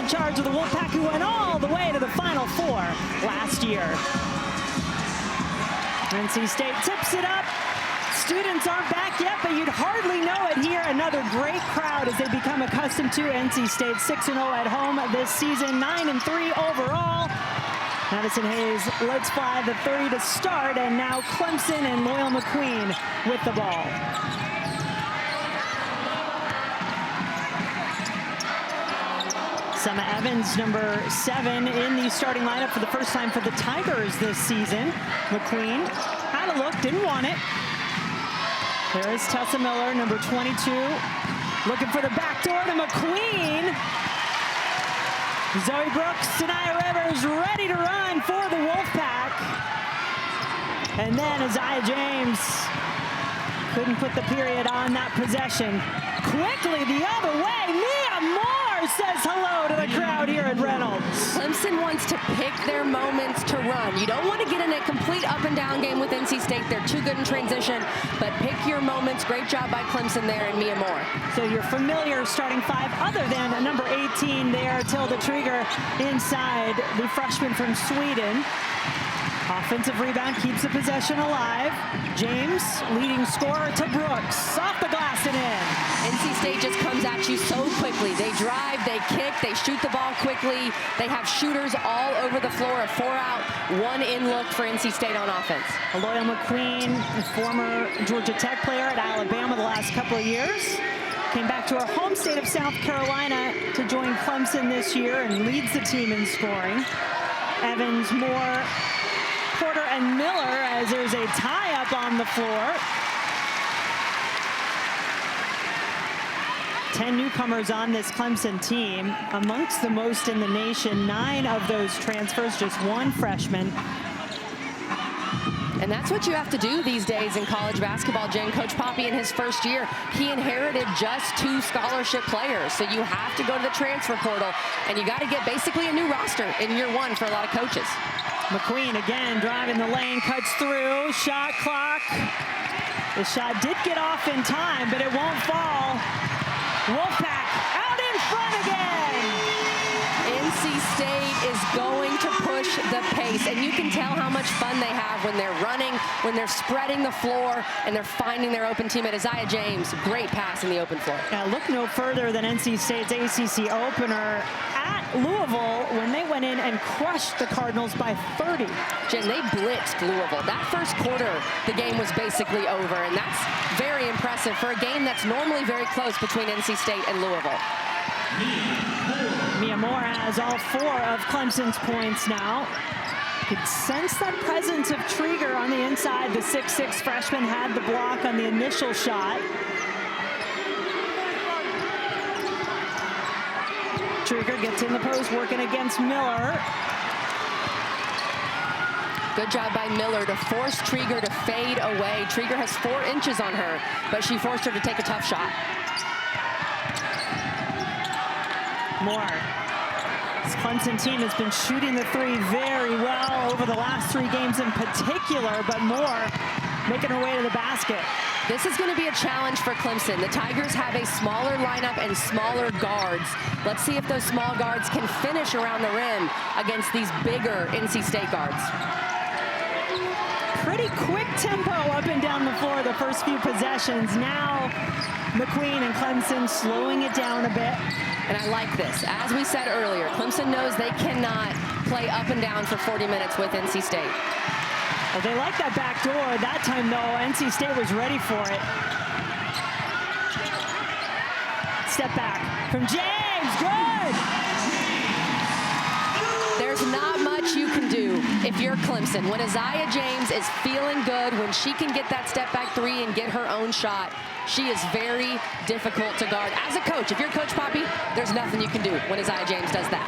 charge of the Wolfpack, who went all the way to the Final Four last year. NC State tips it up. Students aren't back yet, but you'd hardly know it here. Another great crowd as they become accustomed to NC State. 6-0 at home this season, 9-3 overall. Madison Hayes lets fly the 30 to start, and now Clemson and Loyal McQueen with the ball. Summer Evans, number 7, in the starting lineup for the first time for the Tigers this season. McQueen had a look, didn't want it. There is Tessa Miller, number 22, looking for the back door to McQueen. Zoe Brooks, Saniya Rivers ready to run for the Wolfpack. And then Aziaha James couldn't put the period on that possession. Quickly the other way, Mia Moore says hello to the crowd here at Reynolds. Clemson wants to pick their moments to run. You don't want to get in a complete up and down game with NC State. They're too good in transition, but pick your moments. Great job by Clemson there and Mia Moore. So your familiar starting 5, other than number 18 there, Tilda Trieger inside, the freshman from Sweden. Offensive rebound keeps the possession alive. James, leading scorer to Brooks. Off the glass and in. NC State just comes at you so quickly. They drive, they kick, they shoot the ball quickly. They have shooters all over the floor. A 4-out, 1-in look for NC State on offense. Loyal McQueen, a former Georgia Tech player at Alabama the last couple of years. Came back to her home state of South Carolina to join Clemson this year and leads the team in scoring. Evans, Moore, Porter, and Miller as there's a tie-up on the floor. 10 newcomers on this Clemson team, amongst the most in the nation. 9 of those transfers, just 1 freshman. And that's what you have to do these days in college basketball, Jen. Coach Poppy in his first year, he inherited just 2 scholarship players. So you have to go to the transfer portal, and you got to get basically a new roster in year 1 for a lot of coaches. McQueen again driving the lane, cuts through, shot clock. The shot did get off in time, but it won't fall. Wolfpack out in front again. NC State is going to push the pace, and you can tell how much fun they have when they're running, when they're spreading the floor, and they're finding their open teammate. Aziaha James, great pass in the open floor. Now look no further than NC State's ACC opener at Louisville when they went in and crushed the Cardinals by 30. Jen, they blitzed Louisville. That first quarter, the game was basically over, and that's very impressive for a game that's normally very close between NC State and Louisville. Mia Moore has all 4 of Clemson's points now. Could sense that presence of Trieger on the inside. The 6'6" freshman had the block on the initial shot. Trieger gets in the post, working against Miller. Good job by Miller to force Trieger to fade away. Trieger has 4 inches on her, but she forced her to take a tough shot. Moore. This Clemson team has been shooting the 3 very well over the last 3 games in particular, but Moore making her way to the basket. This is going to be a challenge for Clemson. The Tigers have a smaller lineup and smaller guards. Let's see if those small guards can finish around the rim against these bigger NC State guards. Pretty quick tempo up and down the floor the first few possessions. Now McQueen and Clemson slowing it down a bit. And I like this. As we said earlier, Clemson knows they cannot play up and down for 40 minutes with NC State. Well, they like that back door. That time, though, NC State was ready for it. Step back from James. Good! There's not much you can do if you're Clemson. When Aziaha James is feeling good, when she can get that step back 3 and get her own shot, she is very difficult to guard. As a coach, if you're Coach Poppy, there's nothing you can do when Aziaha James does that.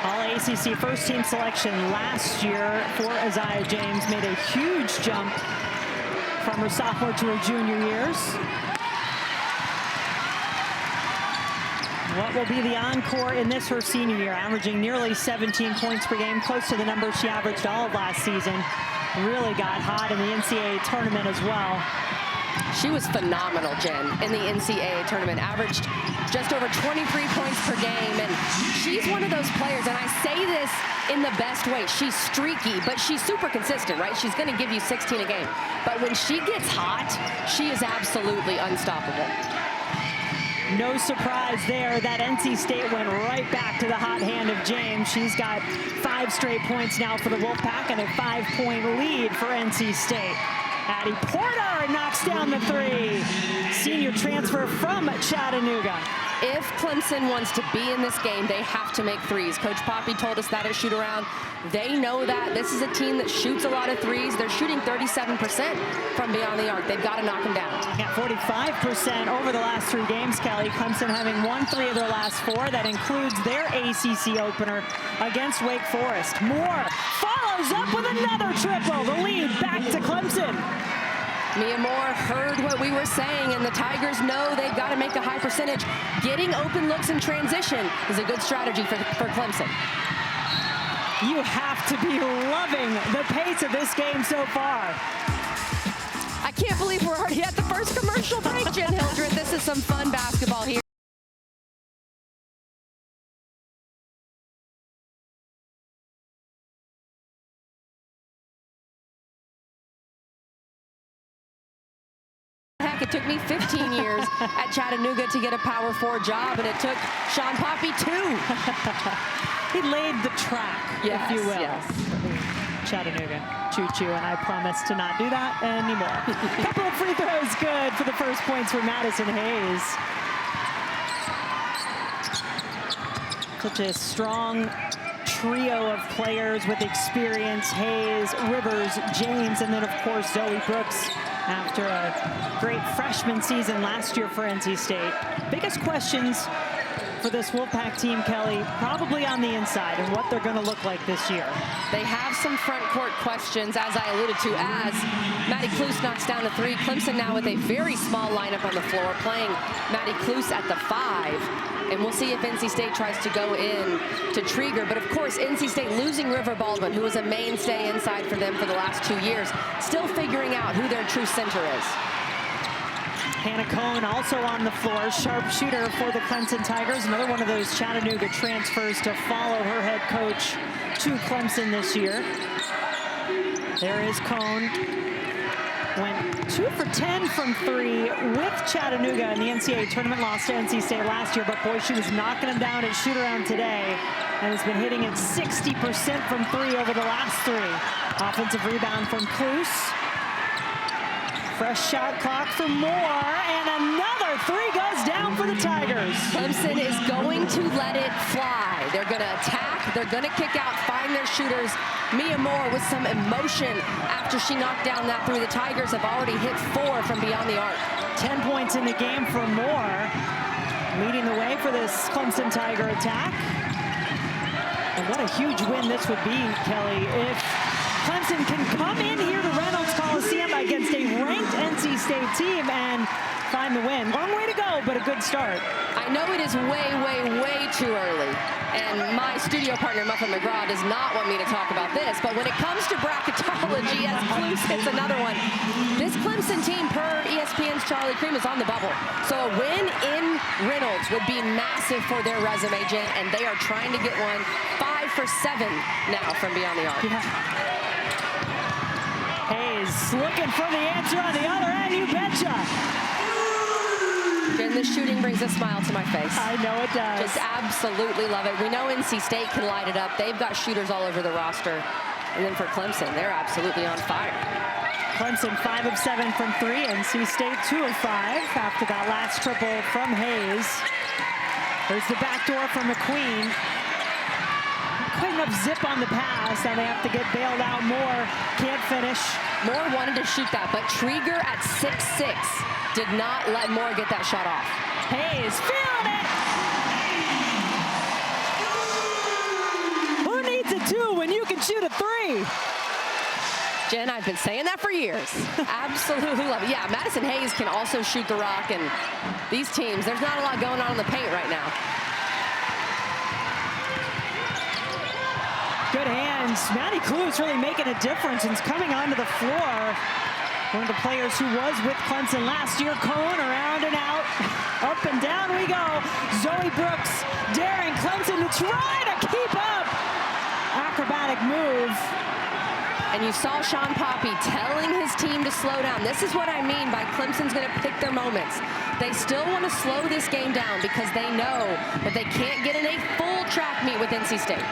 All-ACC first-team selection last year for Aziaha James. Made a huge jump from her sophomore to her junior years. What will be the encore in this, her senior year, averaging nearly 17 points per game, close to the numbers she averaged all of last season. Really got hot in the NCAA tournament as well. She was phenomenal, Jen, in the NCAA tournament. Averaged just over 23 points per game, and she's one say this in the best way. She's streaky, but she's super consistent, right? She's going to give you 16 a game. But when she gets hot, she is absolutely unstoppable. No surprise there that NC State went right back to the hot hand of James. She's got 5 straight points now for the Wolfpack and a 5-point lead for NC State. Addie Porter knocks down the 3. Senior transfer from Chattanooga. If Clemson wants to be in this game, they have to make threes. Coach Poppy told us that at shoot-around. They know that. This is a team that shoots a lot of threes. They're shooting 37% from beyond the arc. They've got to knock them down. Yeah, 45% over the last 3 games, Kelly. Clemson having won 3 of their last 4. That includes their ACC opener against Wake Forest. Moore follows up with another triple. The lead back to Clemson. Mia Moore heard what we were saying, and the Tigers know they've got to make a high percentage. Getting open looks in transition is a good strategy for Clemson. You have to be loving the pace of this game so far. I can't believe we're already at the first commercial break, Jen Hildreth. This is some fun basketball here. It took me 15 years at Chattanooga to get a Power 4 job, and it took Sean Poppy 2. He laid the track, yes, if you will. Yes. Chattanooga, choo-choo, and I promise to not do that anymore. Couple of free throws good for the first points for Madison Hayes. Such a strong trio of players with experience: Hayes, Rivers, James, and then of course Zoe Brooks after a great freshman season last year for NC State. Biggest questions for this Wolfpack team, Kelly, probably on the inside and what they're going to look like this year. They have some front court questions, as I alluded to, as Maddie Kloos knocks down the 3. Clemson now with a very small lineup on the floor, playing Maddie Kloos at the 5. And we'll see if NC State tries to go in to Trieger. But of course, NC State losing River Baldwin, who was a mainstay inside for them for the last 2 years, still figuring out who their true center is. Hannah Kohn also on the floor, sharpshooter for the Clemson Tigers. Another one of those Chattanooga transfers to follow her head coach to Clemson this year. There is Kohn. Went 2 for 10 from 3 with Chattanooga in the NCAA tournament, lost to NC State last year, but boy, she was knocking them down at shoot-around today and has been hitting it 60% from 3 over the last 3. Offensive rebound from Kloos. Fresh shot clock for Moore, and another 3 goes down for the Tigers. Clemson is going to let it fly. They're going to attack, they're going to kick out, find their shooters. Mia Moore with some emotion after she knocked down that 3. The Tigers have already hit 4 from beyond the arc. 10 points in the game for Moore, leading the way for this Clemson Tiger attack. And what a huge win this would be, Kelly, if Clemson can come in here to Reynolds Coliseum against a ranked NC State team and find the win. Long way to go, but a good start. I know it is way, way, way too early, and my studio partner, Muffin McGraw, does not want me to talk about this, but when it comes to bracketology, as Kloos hits another one, this Clemson team, per ESPN's Charlie Cream, is on the bubble. So a win in Reynolds would be massive for their resume, Jen, and they are trying to get one. 5 for 7 now from beyond the arc. Yeah. Hayes looking for the answer on the other end, you betcha. And the shooting brings a smile to my face. I know it does. Just absolutely love it. We know NC State can light it up. They've got shooters all over the roster. And then for Clemson, they're absolutely on fire. Clemson 5 of 7 from 3. NC State 2 of 5 after that last triple from Hayes. There's the backdoor from McQueen. Not quite enough zip on the pass. Now they have to get bailed out more. Can't finish. Moore wanted to shoot that, but Trieger at 6'6" did not let Moore get that shot off. Hayes feeling it! Who needs a 2 when you can shoot a 3? Jen, I've been saying that for years. Absolutely love it. Yeah, Madison Hayes can also shoot the rock, and these teams, there's not a lot going on in the paint right now. Good hands. Maddie Kloos really making a difference and coming onto the floor. One of the players who was with Clemson last year. Kohn around and out. Up and down we go. Zoe Brooks daring Clemson to try to keep up. move. And you saw Sean Poppy telling his team to slow down. This is what I mean by Clemson's going to pick their moments. They still want to slow this game down because they know that they can't get in a full track meet with NC State.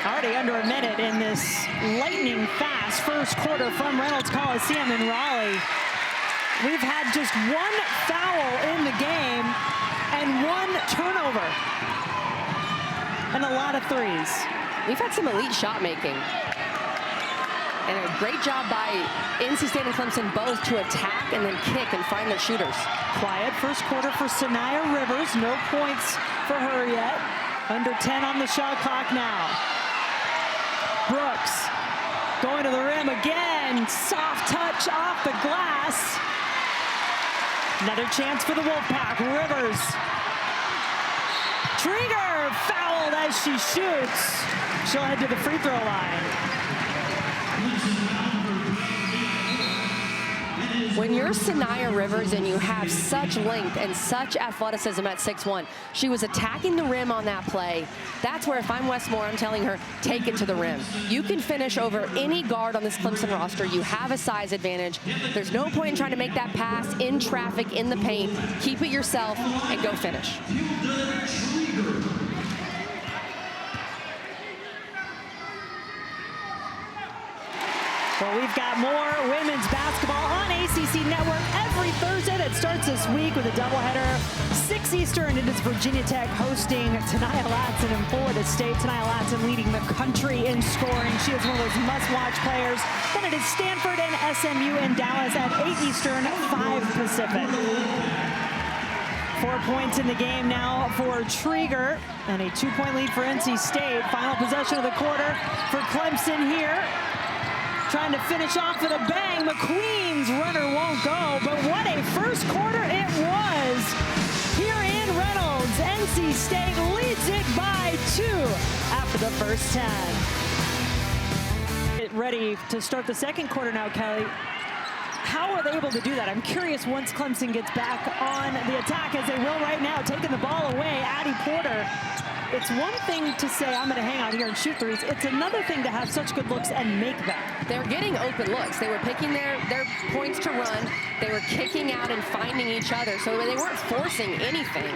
Already under a minute in this lightning fast first quarter from Reynolds Coliseum in Raleigh. We've had just one foul in the game and one turnover. And a lot of threes. We've had some elite shot making. And a great job by NC State and Clemson both to attack and then kick and find their shooters. Quiet first quarter for Saniya Rivers. No points for her yet. Under 10 on the shot clock now. Brooks going to the rim again. Soft touch off the glass. Another chance for the Wolfpack. Rivers. Trigger fouled as she shoots. She'll head to the free throw line. When you're Saniya Rivers and you have such length and such athleticism at 6'1", she was attacking the rim on that play. That's where if I'm Wes Moore, I'm telling her, take it to the rim. You can finish over any guard on this Clemson roster. You have a size advantage. There's no point in trying to make that pass in traffic, in the paint. Keep it yourself and go finish. Well, we've got more women's basketball on ACC Network every Thursday. That starts this week with a doubleheader. 6 Eastern, it is Virginia Tech hosting Saniya Latson in Florida State. Saniya Latson leading the country in scoring. She is one of those must-watch players. Then it is Stanford and SMU in Dallas at 8 Eastern, 5 Pacific. 4 points in the game now for Trigger, and a 2-point lead for NC State. Final possession of the quarter for Clemson here. Trying to finish off with a bang. McQueen's runner won't go, but what a first quarter it was. Here in Reynolds, NC State leads it by 2 after the first 10. Get ready to start the second quarter now, Kelly. How are they able to do that? I'm curious once Clemson gets back on the attack, as they will right now, taking the ball away. Addie Porter. It's one thing to say, I'm going to hang out here and shoot threes. It's another thing to have such good looks and make them. They're getting open looks. They were picking their points to run. They were kicking out and finding each other. So they weren't forcing anything.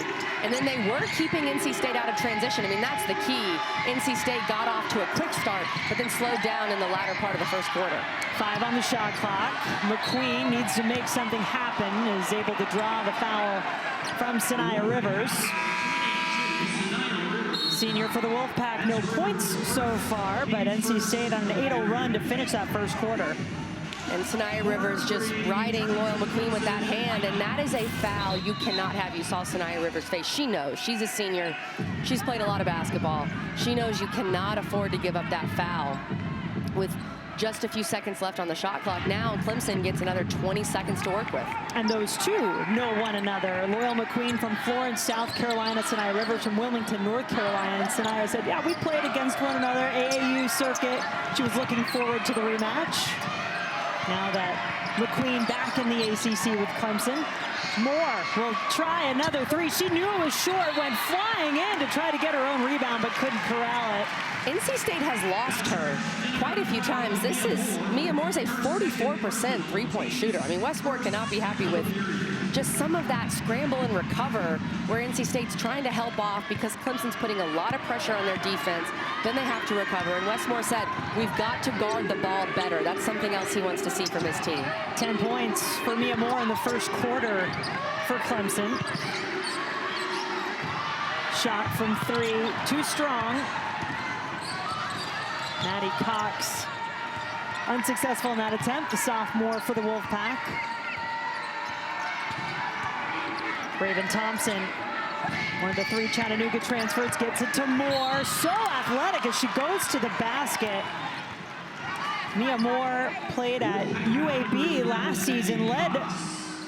And then they were keeping NC State out of transition. I mean, that's the key. NC State got off to a quick start, but then slowed down in the latter part of the first quarter. 5 on the shot clock. McQueen needs to make something happen, is able to draw the foul from Saniya Rivers. Senior for the Wolfpack, no points so far, but NC State on an 8-0 run to finish that first quarter. And Saniya Rivers just riding Loyal McQueen with that hand, and that is a foul you cannot have. You saw Saniya Rivers' face. She knows. She's a senior. She's played a lot of basketball. She knows you cannot afford to give up that foul. With just a few seconds left on the shot clock, now Clemson gets another 20 seconds to work with. And those two know one another. Loyal McQueen from Florence, South Carolina, Saniya Rivers from Wilmington, North Carolina. And Saniya said, yeah, we played against one another, AAU circuit. She was looking forward to the rematch. Now that McQueen back in the ACC with Clemson. Moore will try another three. She knew it was short, went flying in to try to get her own rebound, but couldn't corral it. NC State has lost her quite a few times. This is, Mia Moore's a 44% three-point shooter. I mean, Wes Moore cannot be happy with just some of that scramble and recover where NC State's trying to help off because Clemson's putting a lot of pressure on their defense. Then they have to recover. And Wes Moore said, we've got to guard the ball better. That's something else he wants to see from his team. 10 points for Mia Moore in the first quarter for Clemson. Shot from 3, too strong. Maddie Cox unsuccessful in that attempt, the sophomore for the Wolfpack. Raven Thompson, one of the 3 Chattanooga transfers, gets it to Moore. So athletic as she goes to the basket. Mia Moore played at UAB last season, led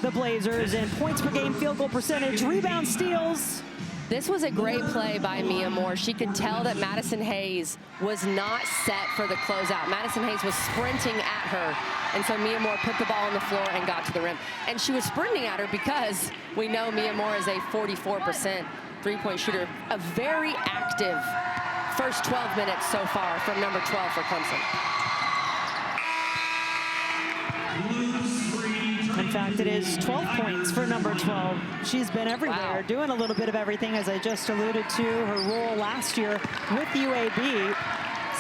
the Blazers in points per game, field goal percentage, rebound, steals. This was a great play by Mia Moore. She could tell that Madison Hayes was not set for the closeout. Madison Hayes was sprinting at her, and so Mia Moore put the ball on the floor and got to the rim. And she was sprinting at her because we know Mia Moore is a 44% three-point shooter, a very active first 12 minutes so far from number 12 for Clemson. In fact, it is 12 points for number 12. She's been everywhere, Wow. doing a little bit of everything, as I just alluded to. Her role last year with UAB.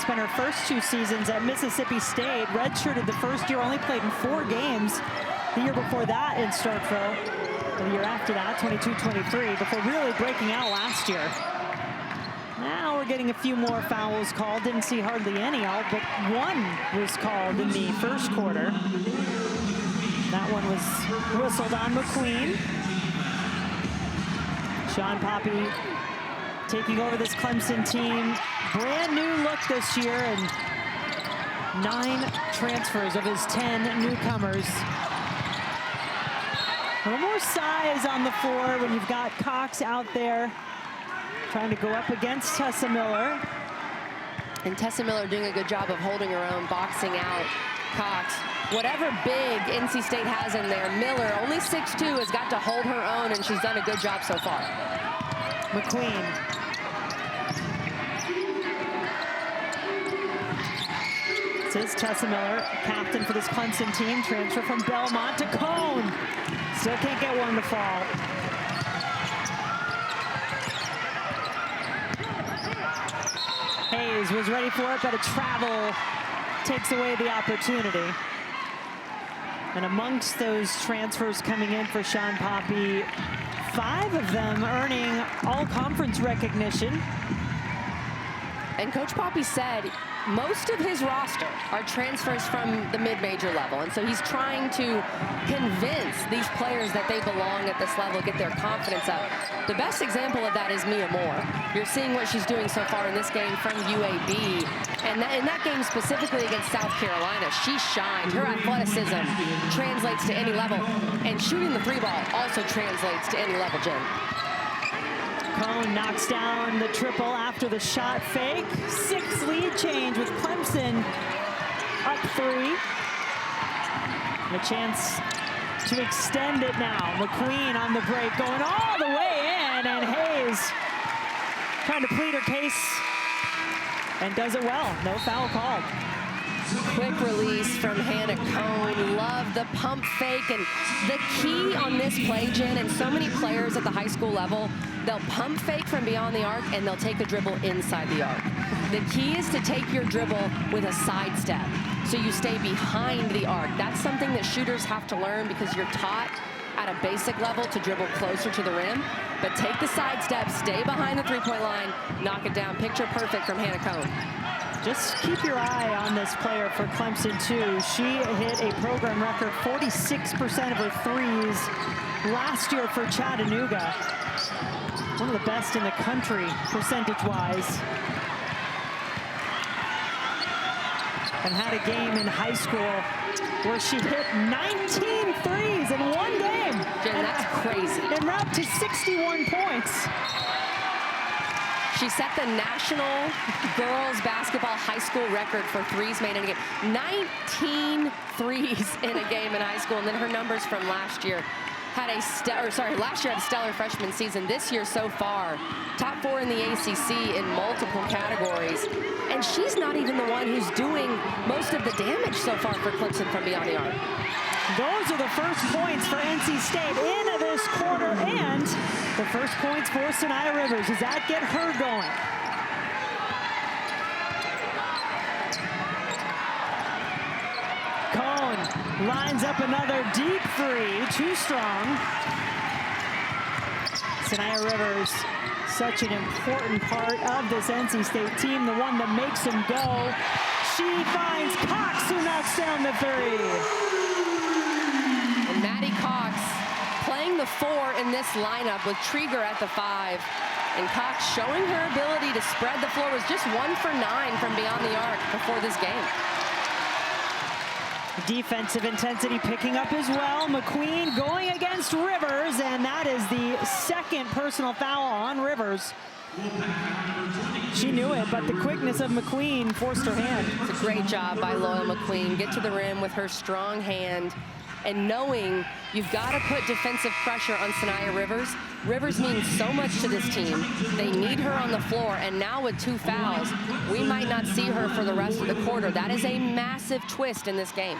Spent her first 2 seasons at Mississippi State. Redshirted the first year, only played in 4 games. The year before that in Starkville. The year after that, 22-23, before really breaking out last year. Now we're getting a few more fouls called. Didn't see hardly any out, but one was called in the first quarter. That one was whistled on McQueen. Sean Poppy taking over this Clemson team. Brand new look this year, and 9 transfers of his 10 newcomers. A little more size on the floor when you've got Cox out there trying to go up against Tessa Miller. And Tessa Miller doing a good job of holding her own, boxing out Cox. Whatever big NC State has in there, Miller, only 6'2", has got to hold her own, and she's done a good job so far. McQueen. This is Tessa Miller, captain for this Clemson team. Transfer from Belmont to Kohn. Still can't get one to fall. Hayes was ready for it, but a travel takes away the opportunity. And amongst those transfers coming in for Sean Poppy, 5 of them earning all-conference recognition. And Coach Poppy said most of his roster are transfers from the mid-major level. And so he's trying to convince these players that they belong at this level, get their confidence up. The best example of that is Mia Moore. You're seeing what she's doing so far in this game from UAB. And in that game specifically against South Carolina, she shined. Her athleticism translates to any level. And shooting the 3-ball also translates to any level, Jen. Kohn knocks down the triple after the shot fake. 6 lead change with Clemson up 3. And a chance to extend it now. McQueen on the break, going all the way in, and Hayes trying to plead her case and does it well. No foul called. Quick release from Hannah Kohn. Love the pump fake. And the key on this play, Jen, and so many players at the high school level, they'll pump fake from beyond the arc and they'll take a dribble inside the arc. The key is to take your dribble with a sidestep, so you stay behind the arc. That's something that shooters have to learn because you're taught at a basic level to dribble closer to the rim. But take the sidestep, stay behind the 3-point line, knock it down. Picture perfect from Hannah Kohn. Just keep your eye on this player for Clemson, too. She hit a program record 46% of her threes last year for Chattanooga. One of the best in the country, percentage-wise. And had a game in high school where she hit 19 threes in one game. Jen, that's crazy. En route to 61 points. She set the national girls basketball high school record for threes made in a game. 19 threes in a game in high school, and then her numbers from last year had a last year had a stellar freshman season. This year so far, top 4 in the ACC in multiple categories. And she's not even the one who's doing most of the damage so far for Clemson from beyond the arc. Those are the first points for NC State in this quarter, and the first points for Saniya Rivers. Does that get her going? Kohn lines up another deep 3, too strong. Saniya Rivers, such an important part of this NC State team, the one that makes them go. She finds Cox, who knocks down the 3. And Maddie Cox playing the 4 in this lineup with Trieger at the 5. And Cox showing her ability to spread the floor, was just 1 for 9 from beyond the arc before this game. Defensive intensity picking up as well. McQueen going against Rivers, and that is the second personal foul on Rivers. She knew it, but the quickness of McQueen forced her hand. It's a great job by Loyal McQueen. Get to the rim with her strong hand. and knowing you've got to put defensive pressure on Saniya Rivers. Rivers means so much to this team. They need her on the floor, and now with 2 fouls, we might not see her for the rest of the quarter. That is a massive twist in this game.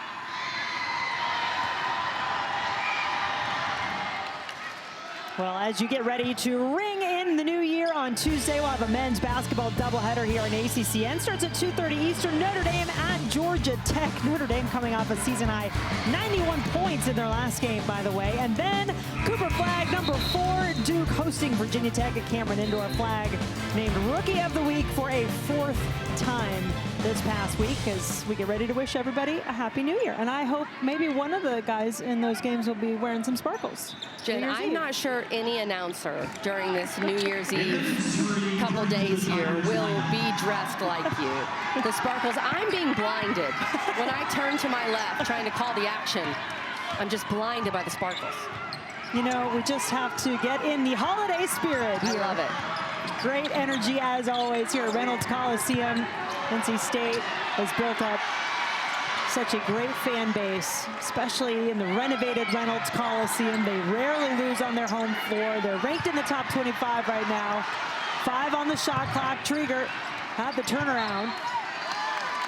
Well, as you get ready to ring in the new year on Tuesday, we'll have a men's basketball doubleheader here in ACC. And starts at 2:30 Eastern. Notre Dame at Georgia Tech. Notre Dame coming off a season-high 91 points in their last game, by the way. And then Cooper Flag, number 4, Duke hosting Virginia Tech at Cameron Indoor. Flag named Rookie of the Week for a 4th time this past week as we get ready to wish everybody a Happy New Year. And I hope maybe one of the guys in those games will be wearing some sparkles. Jen, I'm not sure any announcer during this New Year's Eve couple days here will be dressed like you. The sparkles, I'm being blinded. When I turn to my left trying to call the action, I'm just blinded by the sparkles. You know, we just have to get in the holiday spirit here. I love it. Great energy as always here at Reynolds Coliseum. NC State has built up such a great fan base, especially in the renovated Reynolds Coliseum. They rarely lose on their home floor. They're ranked in the top 25 right now. 5 on the shot clock. Trieger had the turnaround.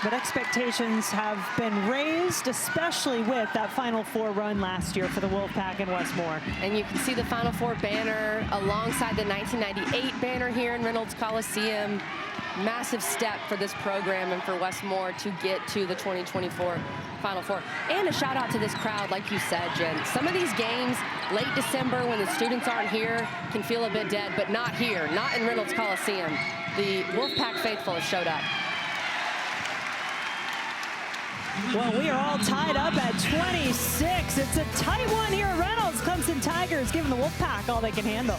But expectations have been raised, especially with that Final Four run last year for the Wolfpack and Wes Moore. And you can see the Final Four banner alongside the 1998 banner here in Reynolds Coliseum. Massive step for this program and for Wes Moore to get to the 2024 Final Four. And a shout out to this crowd, like you said, Jen. Some of these games, late December, when the students aren't here, can feel a bit dead, but not here, not in Reynolds Coliseum. The Wolfpack faithful have showed up. Well, we are all tied up at 26. It's a tight one here at Reynolds. Clemson Tigers giving the Wolfpack all they can handle.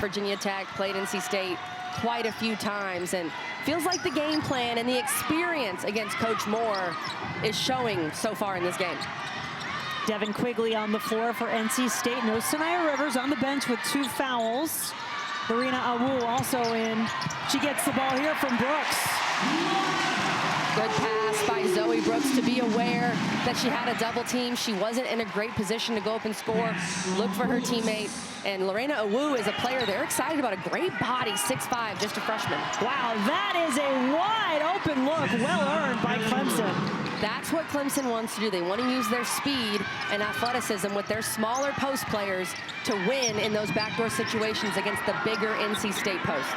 Virginia Tech played NC State quite a few times, and feels like the game plan and the experience against Coach Moore is showing so far in this game. Devin Quigley on the floor for NC State. No Saniya Rivers on the bench with 2 fouls. Lorena Awu also in. She gets the ball here from Brooks. Good pass by Zoe Brooks to be aware that she had a double team. She wasn't in a great position to go up and score. Look for her teammate. And Lorena Awu is a player they're excited about. A great body, 6'5", just a freshman. Wow, that is a wide open look, well earned by Clemson. That's what Clemson wants to do. They want to use their speed and athleticism with their smaller post players to win in those backdoor situations against the bigger NC State posts.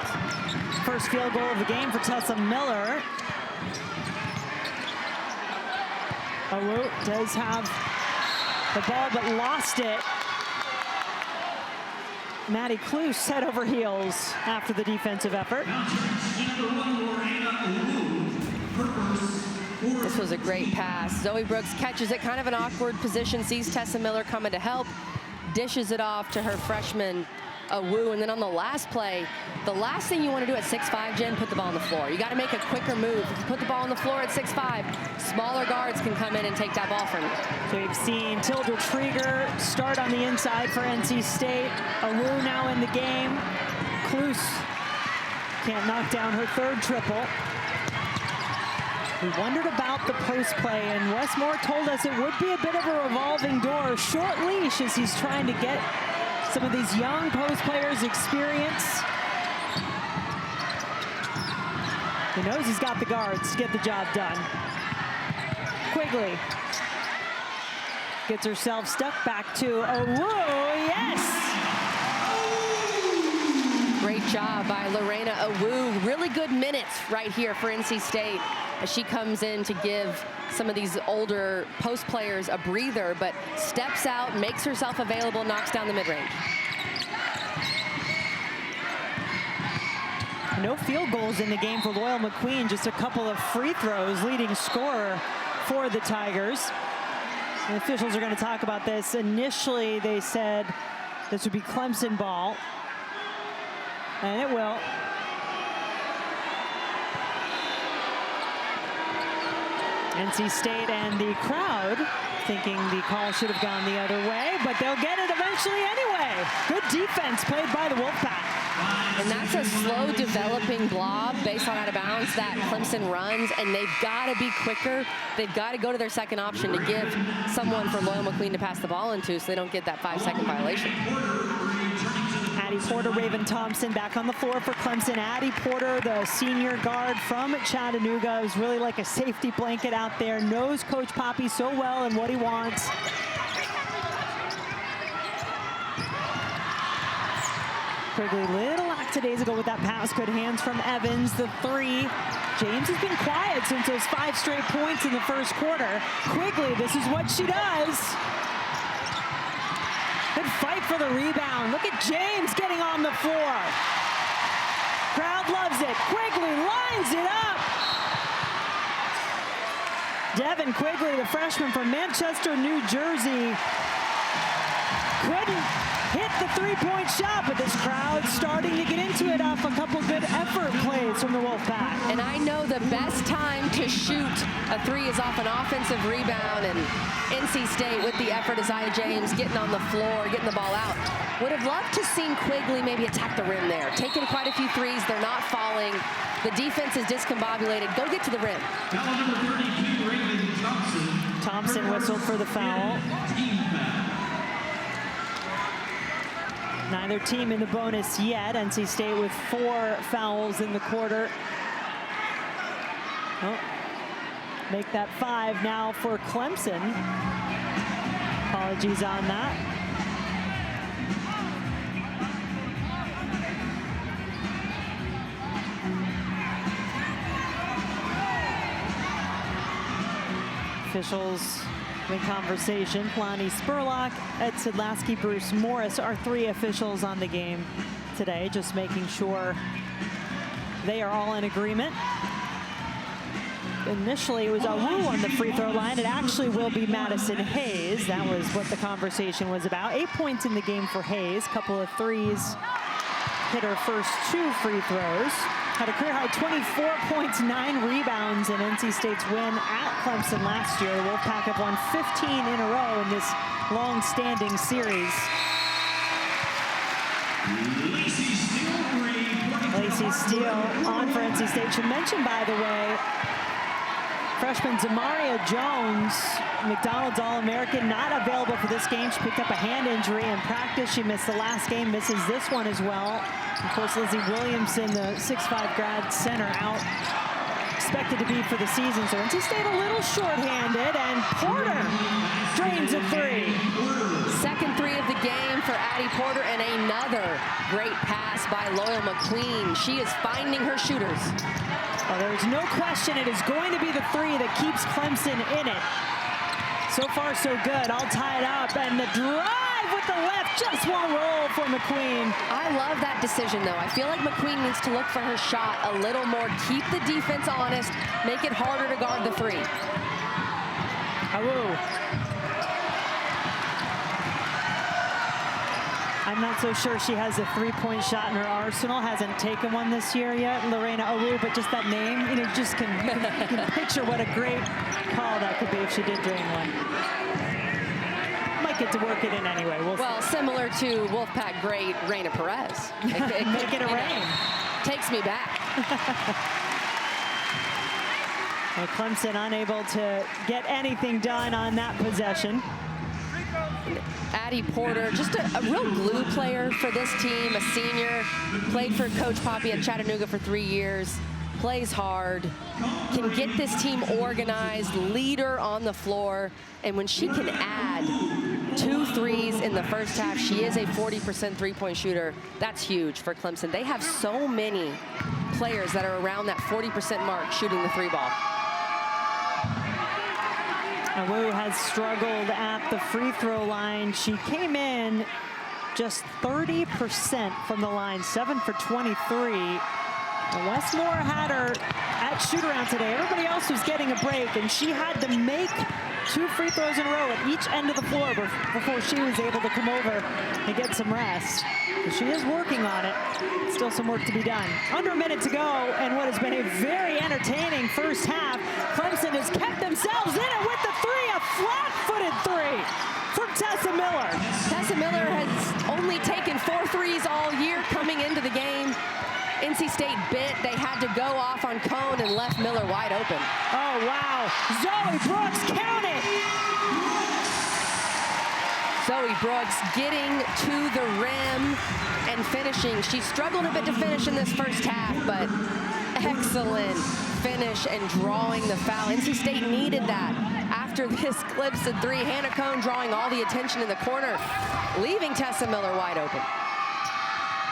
First field goal of the game for Tessa Miller. Awu does have the ball but lost it. Maddie Cluse head over heels after the defensive effort. This was a great pass. Zoe Brooks catches it, kind of an awkward position, sees Tessa Miller coming to help, dishes it off to her freshman Awu, and then on the last play, the last thing you want to do at 6'5", Jen, put the ball on the floor. You got to make a quicker move. If you put the ball on the floor at 6'5", smaller guards can come in and take that ball from you. So we've seen Tilda Trieger start on the inside for NC State. Awu now in the game. Cluse can't knock down her 3rd triple. We wondered about the post play, and Wes Moore told us it would be a bit of a revolving door, short leash as he's trying to get some of these young post players experience. He knows he's got the guards to get the job done. Quigley gets herself stuck back to Awu, yes! Great job by Lorena Awu. Really good minutes right here for NC State as she comes in to give some of these older post players a breather, but steps out, makes herself available, knocks down the mid-range. No field goals in the game for Loyal McQueen, just a couple of free throws, leading scorer for the Tigers. The officials are going to talk about this. Initially, they said this would be Clemson ball, and it will. NC State and the crowd thinking the call should have gone the other way, but they'll get it eventually anyway. Good defense played by the Wolfpack. And that's a slow developing blob based on out of bounds that Clemson runs, and they've got to be quicker. They've got to go to their second option to give someone for Loyola McQueen to pass the ball into so they don't get that 5-second violation. Addie Porter, Raven Thompson back on the floor for Clemson. Addie Porter, the senior guard from Chattanooga, is really like a safety blanket out there. Knows Coach Poppy so well and what he wants. Quigley, little lackadaisical with that pass. Good hands from Evans. The three. James has been quiet since those 5 straight points in the first quarter. Quigley, this is what she does. Good fight for the rebound. Look at James getting on the floor. Crowd loves it. Quigley lines it up. Devin Quigley, the freshman from Manchester, New Jersey, couldn't hit the three-point shot, but this crowd starting to get into it off a couple good effort plays from the Wolfpack. And I know the best time to shoot a three is off an offensive rebound, and NC State with the effort, Aziaha James getting on the floor, getting the ball out. Would have loved to seen Quigley maybe attack the rim there. Taking quite a few threes, they're not falling. The defense is discombobulated. Go get to the rim. Thompson whistled for the foul. Neither team in the bonus yet. NC State with 4 fouls in the quarter. Oh, make that 5 now for Clemson. Apologies on that. Officials in conversation. Lonnie Spurlock, Ed Sidlasky, Bruce Morris are 3 officials on the game today, just making sure they are all in agreement. Initially, it was Awu on the free throw line. It actually will be Madison Hayes. That was what the conversation was about. 8 points in the game for Hayes. Couple of threes. Hit her first 2 free throws. Had a career high 24 points, 9 rebounds in NC State's win at Clemson last year. The Wolfpack have won 15 in a row in this long-standing series. Lacey Steele on for NC State. Should mention, by the way, freshman Zamaria Jones, McDonald's All-American, not available for this game. She picked up a hand injury in practice. She missed the last game, misses this one as well. Of course, Lizzie Williamson, the 6'5" grad center, out, expected to be for the season. So NC State a little short-handed, and Porter drains a 3. Second 3 of the game for Addie Porter, and another great pass by Loyola McQueen. She is finding her shooters. Well, there's no question it is going to be the 3 that keeps Clemson in it. So far, so good. All tied up, and the drive with the left just won't roll for McQueen. I love that decision, though. I feel like McQueen needs to look for her shot a little more. Keep the defense honest. Make it harder to guard the 3. Awu. I'm not so sure she has a 3-point shot in her arsenal. Hasn't taken one this year yet, Lorena Awu, but just that name, you know, just can picture what a great call that could be if she did drain one. Might get to work it in anyway. Well, similar to Wolfpack great Reina Perez. Make it a rain. Takes me back. Well, Clemson unable to get anything done on that possession. Addie Porter, just a real glue player for this team, a senior, played for Coach Poppy at Chattanooga for 3 years, plays hard, can get this team organized, leader on the floor, and when she can add 2 threes in the first half, she is a 40% three-point shooter. That's huge for Clemson. They have so many players that are around that 40% mark shooting the 3 ball. Awu has struggled at the free throw line. She came in just 30% from the line, 7 for 23. And Wes Moore had her at shoot-around today. Everybody else was getting a break, and she had to make 2 free throws in a row at each end of the floor before she was able to come over and get some rest. But she is working on it. Still some work to be done. Under a minute to go, and what has been a very entertaining first half. Clemson has kept themselves in it with the 3, a flat-footed 3 from Tessa Miller. Tessa Miller has only taken 4 threes all year coming into the game. NC State bit. They had to go off on Kohn and left Miller wide open. Oh, wow. Zoe Brooks, count it. Zoe Brooks getting to the rim and finishing. She struggled a bit to finish in this first half, but excellent finish and drawing the foul. NC State needed that after this Clemson three. Hannah Kohn drawing all the attention in the corner, leaving Tessa Miller wide open.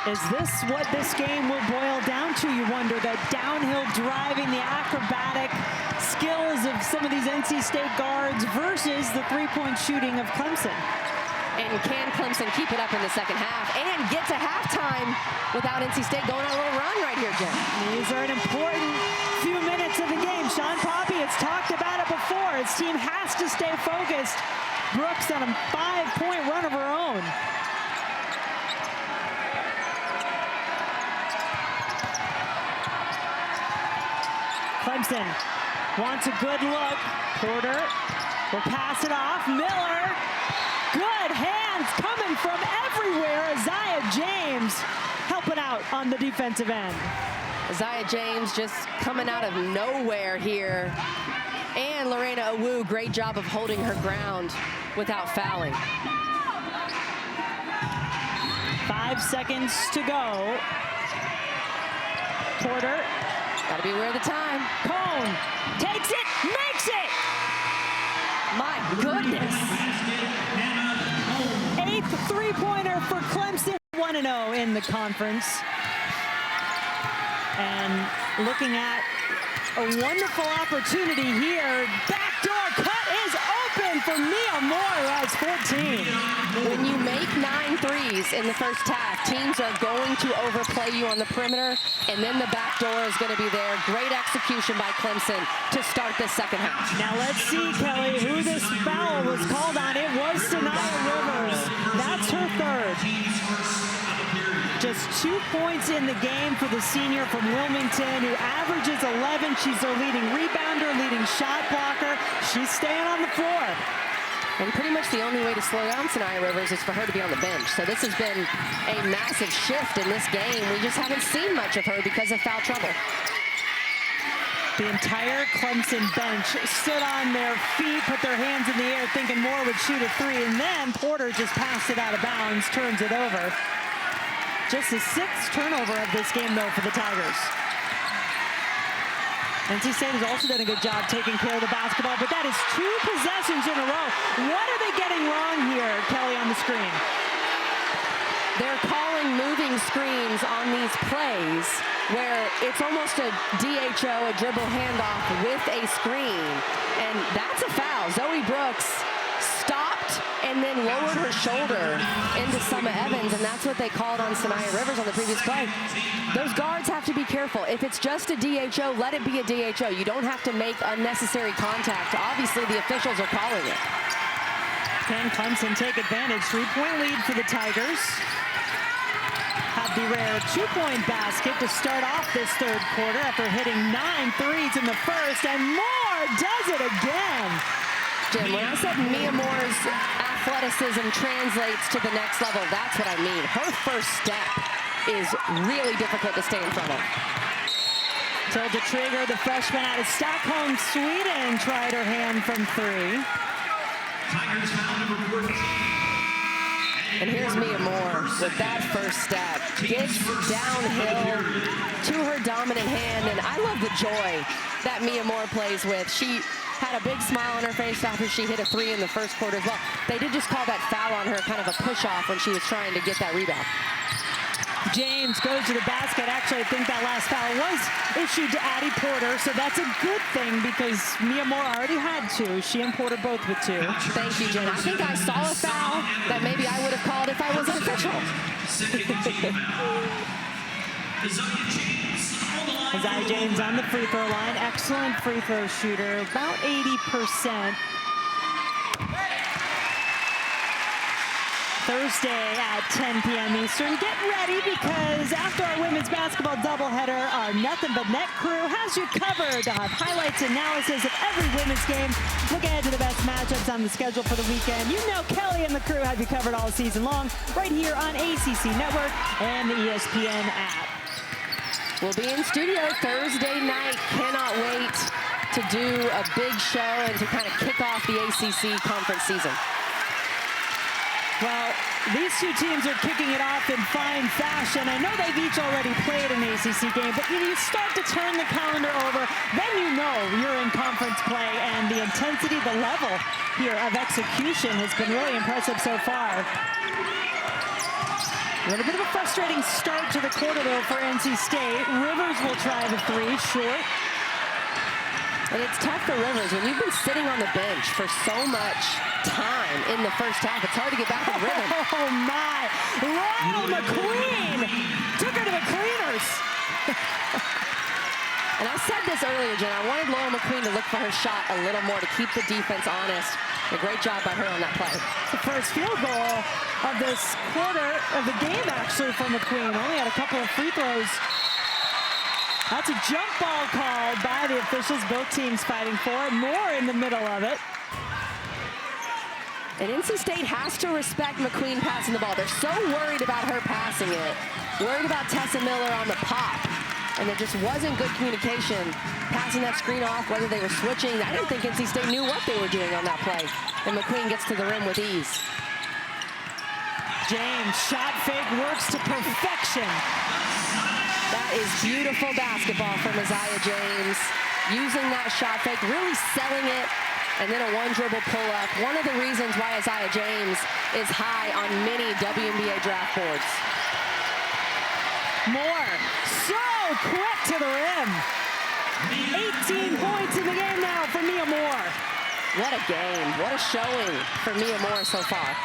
Is this what this game will boil down to, you wonder? That downhill driving, the acrobatic skills of some of these NC State guards versus the three-point shooting of Clemson. And can Clemson keep it up in the second half and get to halftime without NC State going on a little run right here, Jen? These are an important few minutes of the game. Sean Poppy has talked about it before. His team has to stay focused. Brooks on a 5-point run of her own. Clemson wants a good look. Porter will pass it off. Miller. Good hands coming from everywhere. Aziaha James helping out on the defensive end. Aziaha James just coming out of nowhere here. And Lorena Awu, great job of holding her ground without fouling. 5 seconds to go. Porter. Got to be aware of the time. Kohn takes it, makes it! My goodness. 8th three-pointer for Clemson, 1-0 in the conference. And looking at a wonderful opportunity here. Backdoor cut is open for Mia Moore, who has 14. When you make 9 threes in the first half, teams are going to overplay you on the perimeter, and then the back door is going to be there. Great execution by Clemson to start the second half. Now let's see, Kelly, who this foul was called on. It was Saniya Rivers. That's her third. Just 2 points in the game for the senior from Wilmington, who averages 11. She's their leading rebounder, leading shot blocker. She's staying on the floor. And pretty much the only way to slow down Saniya Rivers is for her to be on the bench. So this has been a massive shift in this game. We just haven't seen much of her because of foul trouble. The entire Clemson bench stood on their feet, put their hands in the air, thinking Moore would shoot a three, and then Porter just passed it out of bounds, turns it over. Just the 6th turnover of this game, though, for the Tigers. NC State has also done a good job taking care of the basketball, but that is 2 possessions in a row. What are they getting wrong here, Kelly, on the screen? They're calling moving screens on these plays where it's almost a DHO, a dribble handoff with a screen. And that's a foul. Zoe Brooks stopped and then lowered her shoulder into Summa Evans, and that's what they called on Saniya Rivers on the previous play. Those guards have to be careful. If it's just a DHO, let it be a DHO. You don't have to make unnecessary contact. Obviously, the officials are calling it. Can Clemson take advantage? 3-point lead for the Tigers. Had the rare 2-point basket to start off this third quarter after hitting 9 threes in the first, and Moore does it again. Jim, when I said Mia Moore's athleticism translates to the next level, that's what I mean. Her first step is really difficult to stay in front of. Tilda Trigger, the freshman out of Stockholm, Sweden, tried her hand from 3. Tigers foul number 14. And here's Mia Moore with that first step. Gets downhill to her dominant hand, and I love the joy that Mia Moore plays with. She had a big smile on her face after she hit a 3 in the first quarter as well. They did just call that foul on her, kind of a push-off when she was trying to get that rebound. James goes to the basket. Actually, I think that last foul was issued to Addie Porter, so that's a good thing because Mia Moore already had 2. She and Porter both with 2. Thank you, Jen. I think I saw a foul that maybe I would have called if I was an official. Aziaha James on the free throw line. Excellent free throw shooter, about 80%. Thursday at 10 p.m. Eastern. Get ready because after our women's basketball doubleheader, our Nothing But Net crew has you covered. They'll have highlights, analysis of every women's game. Look ahead to the best matchups on the schedule for the weekend. You know Kelly and the crew have you covered all season long right here on ACC Network and the ESPN app. We'll be in studio Thursday night. Cannot wait to do a big show and to kind of kick off the ACC conference season. Well, these two teams are kicking it off in fine fashion. I know they've each already played an ACC game, but you start to turn the calendar over, then you know you're in conference play, and the intensity, the level here of execution has been really impressive so far. A little bit of a frustrating start to the quarter, though, for NC State. Rivers will try the three, short. And it's tough for Rivers when you've been sitting on the bench for so much time in the first half. It's hard to get back in rhythm. Oh my! Lyle McQueen took her to the cleaners. And I said this earlier, Jen. I wanted Laurel McQueen to look for her shot a little more to keep the defense honest. A great job by her on that play. The first field goal of this quarter of the game, actually, for McQueen. Only had a couple of free throws. That's a jump ball called by the officials. Both teams fighting for it. Moore in the middle of it. And NC State has to respect McQueen passing the ball. They're so worried about her passing it. Worried about Tessa Miller on the pop. And there just wasn't good communication. Passing that screen off, whether they were switching. I didn't think NC State knew what they were doing on that play. And McQueen gets to the rim with ease. James, shot fake, works to perfection. That is beautiful basketball from Aziaha James. Using that shot fake, really selling it, and then a one-dribble pull-up. One of the reasons why Aziaha James is high on many WNBA draft boards. Moore, so quick to the rim. 18 points in the game now for Mia Moore. What a game. What a showing for Mia Moore so far.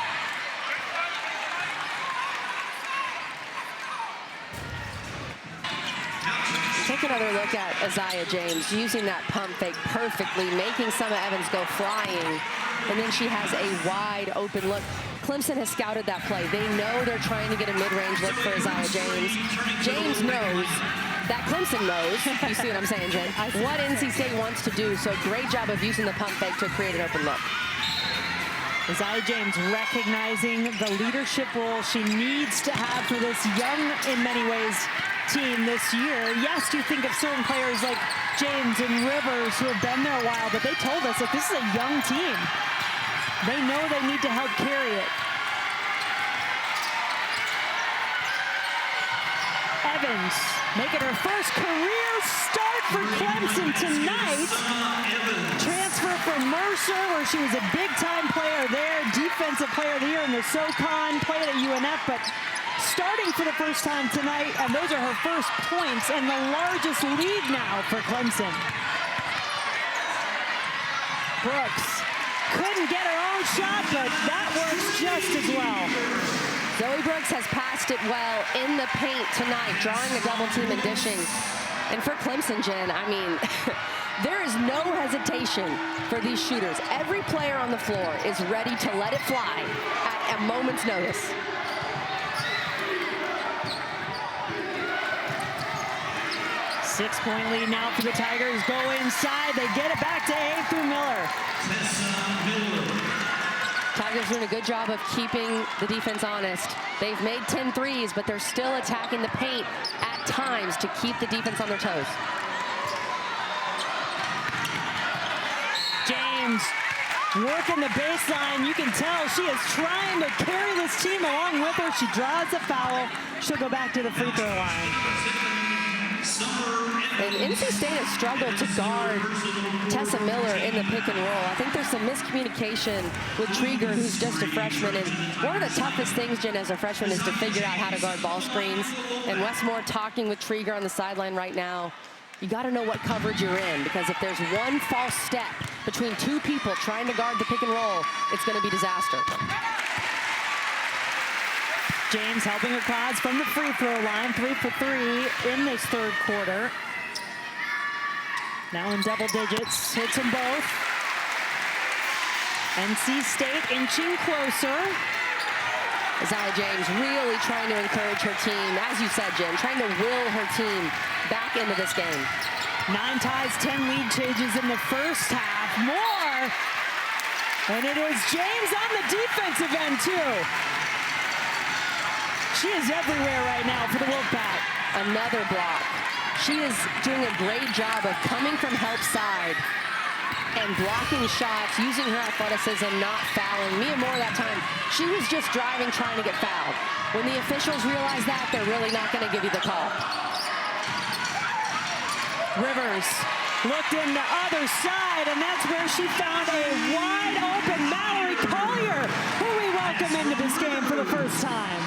Take another look at Aziaha James using that pump fake perfectly, making Summer Evans go flying, and then she has a wide open look. Clemson has scouted that play. They know they're trying to get a mid-range look for Aziaha James. James knows that Clemson knows, you see what I'm saying, Jen, what NC State wants to do, so great job of using the pump fake to create an open look. Aziaha James recognizing the leadership role she needs to have for this young, in many ways, team this year. Yes, you think of certain players like James and Rivers who have been there a while, but they told us that this is a young team. They know they need to help carry it. Evans making her first career start for Clemson tonight. Transfer from Mercer, where she was a big-time player there, defensive player of the year in the SoCon, played at UNF, but starting for the first time tonight, and those are her first points and the largest lead now for Clemson. Brooks couldn't get her own shot, but that works just as well. Zoe Brooks has passed it well in the paint tonight, drawing a double team and dishing. And for Clemson, Jen, I mean, there is no hesitation for these shooters. Every player on the floor is ready to let it fly at a moment's notice. Six-point lead now for the Tigers. Go inside. They get it back to A through Miller. Tigers doing a good job of keeping the defense honest. They've made 10 threes, but they're still attacking the paint at times to keep the defense on their toes. James working the baseline. You can tell she is trying to carry this team along with her. She draws a foul. She'll go back to the free throw line. And NC State has struggled to guard Tessa Miller in the pick and roll. I think there's some miscommunication with Trieger, who's just a freshman. And one of the toughest things, Jen, as a freshman is to figure out how to guard ball screens. And Wes Moore talking with Trieger on the sideline right now. You got to know what coverage you're in, because if there's one false step between two people trying to guard the pick and roll, it's going to be disaster. James helping her cause from the free throw line, 3 for 3 in this third quarter. Now in double digits, hits them both. NC State inching closer. Aziaha James really trying to encourage her team, as you said, Jen, trying to will her team back into this game. 9 ties, 10 lead changes in the first half. More, and it is James on the defensive end too. She is everywhere right now for the Wolfpack. Another block. She is doing a great job of coming from help side and blocking shots, using her athleticism, not fouling. Mia Moore that time, she was just driving, trying to get fouled. When the officials realize that, they're really not going to give you the call. Rivers looked in the other side, and that's where she found a wide open Mallory Collier, who we welcome into this game for the first time.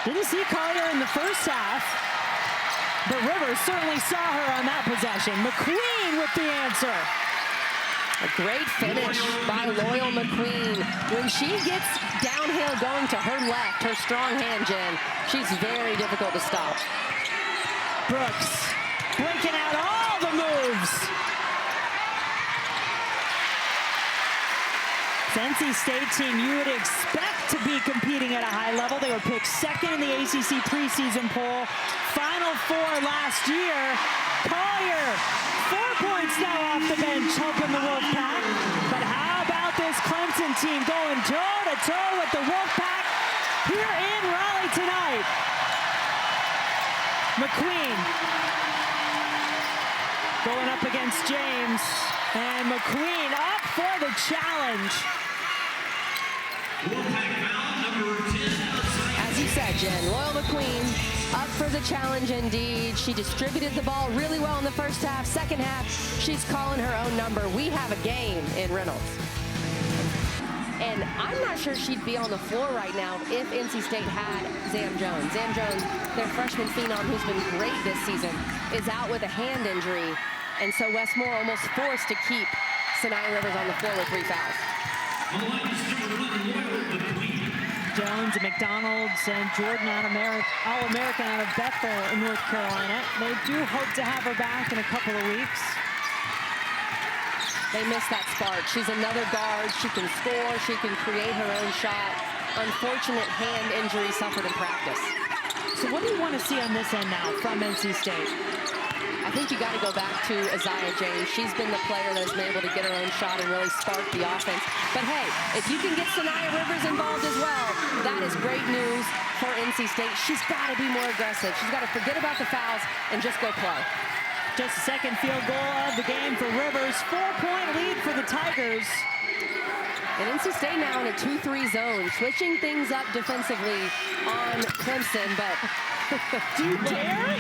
Didn't see Collier in the first half, but Rivers certainly saw her on that possession. McQueen with the answer. A great finish by Loyal McQueen. When she gets downhill going to her left, her strong hand, Jen, she's very difficult to stop. Brooks breaking out all the moves. This NC State team you would expect to be competing at a high level. They were picked second in the ACC preseason poll. Final four last year. Collier, 4 points now off the bench, helping the Wolfpack. But how about this Clemson team going toe-to-toe with the Wolfpack here in Raleigh tonight? McQueen going up against James, and McQueen up for the challenge. As you said, Jen, Loyal McQueen up for the challenge indeed. She distributed the ball really well in the first half. Second half, she's calling her own number. We have a game in Reynolds. And I'm not sure she'd be on the floor right now if NC State had Zam Jones. Zam Jones, their freshman phenom who's been great this season, is out with a hand injury. And so Wes Moore almost forced to keep Saniya Rivers on the floor with 3 fouls. Jones, McDonald's, and Jordan All-American out of Bethel in North Carolina. They do hope to have her back in a couple of weeks. They miss that spark. She's another guard. She can score. She can create her own shot. Unfortunate hand injury suffered in practice. So what do you want to see on this end now from NC State? I think you got to go back to Aziaha James. She's been the player that's been able to get her own shot and really spark the offense. But hey, if you can get Saniya Rivers involved as well, that is great news for NC State. She's got to be more aggressive. She's got to forget about the fouls and just go play. Just the second field goal of the game for Rivers. 4-point lead for the Tigers. And NC State now in a 2-3 zone, switching things up defensively on Clemson, but do you dare?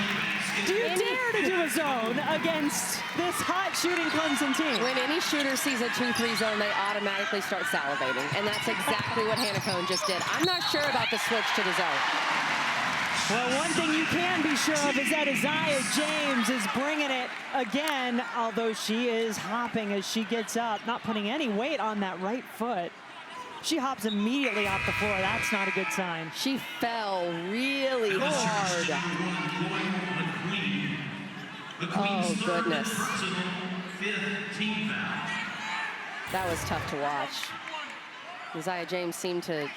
Do you dare to do a zone against this hot shooting Clemson team? When any shooter sees a 2-3 zone, they automatically start salivating. And that's exactly what Hannah Kohn just did. I'm not sure about the switch to the zone. Well, one thing you can be sure of is that Aziaha James is bringing it again, although she is hopping as she gets up, not putting any weight on that right foot. She hops immediately off the floor. That's not a good sign. She fell really hard. Oh, goodness. That was tough to watch. Aziaha James seemed to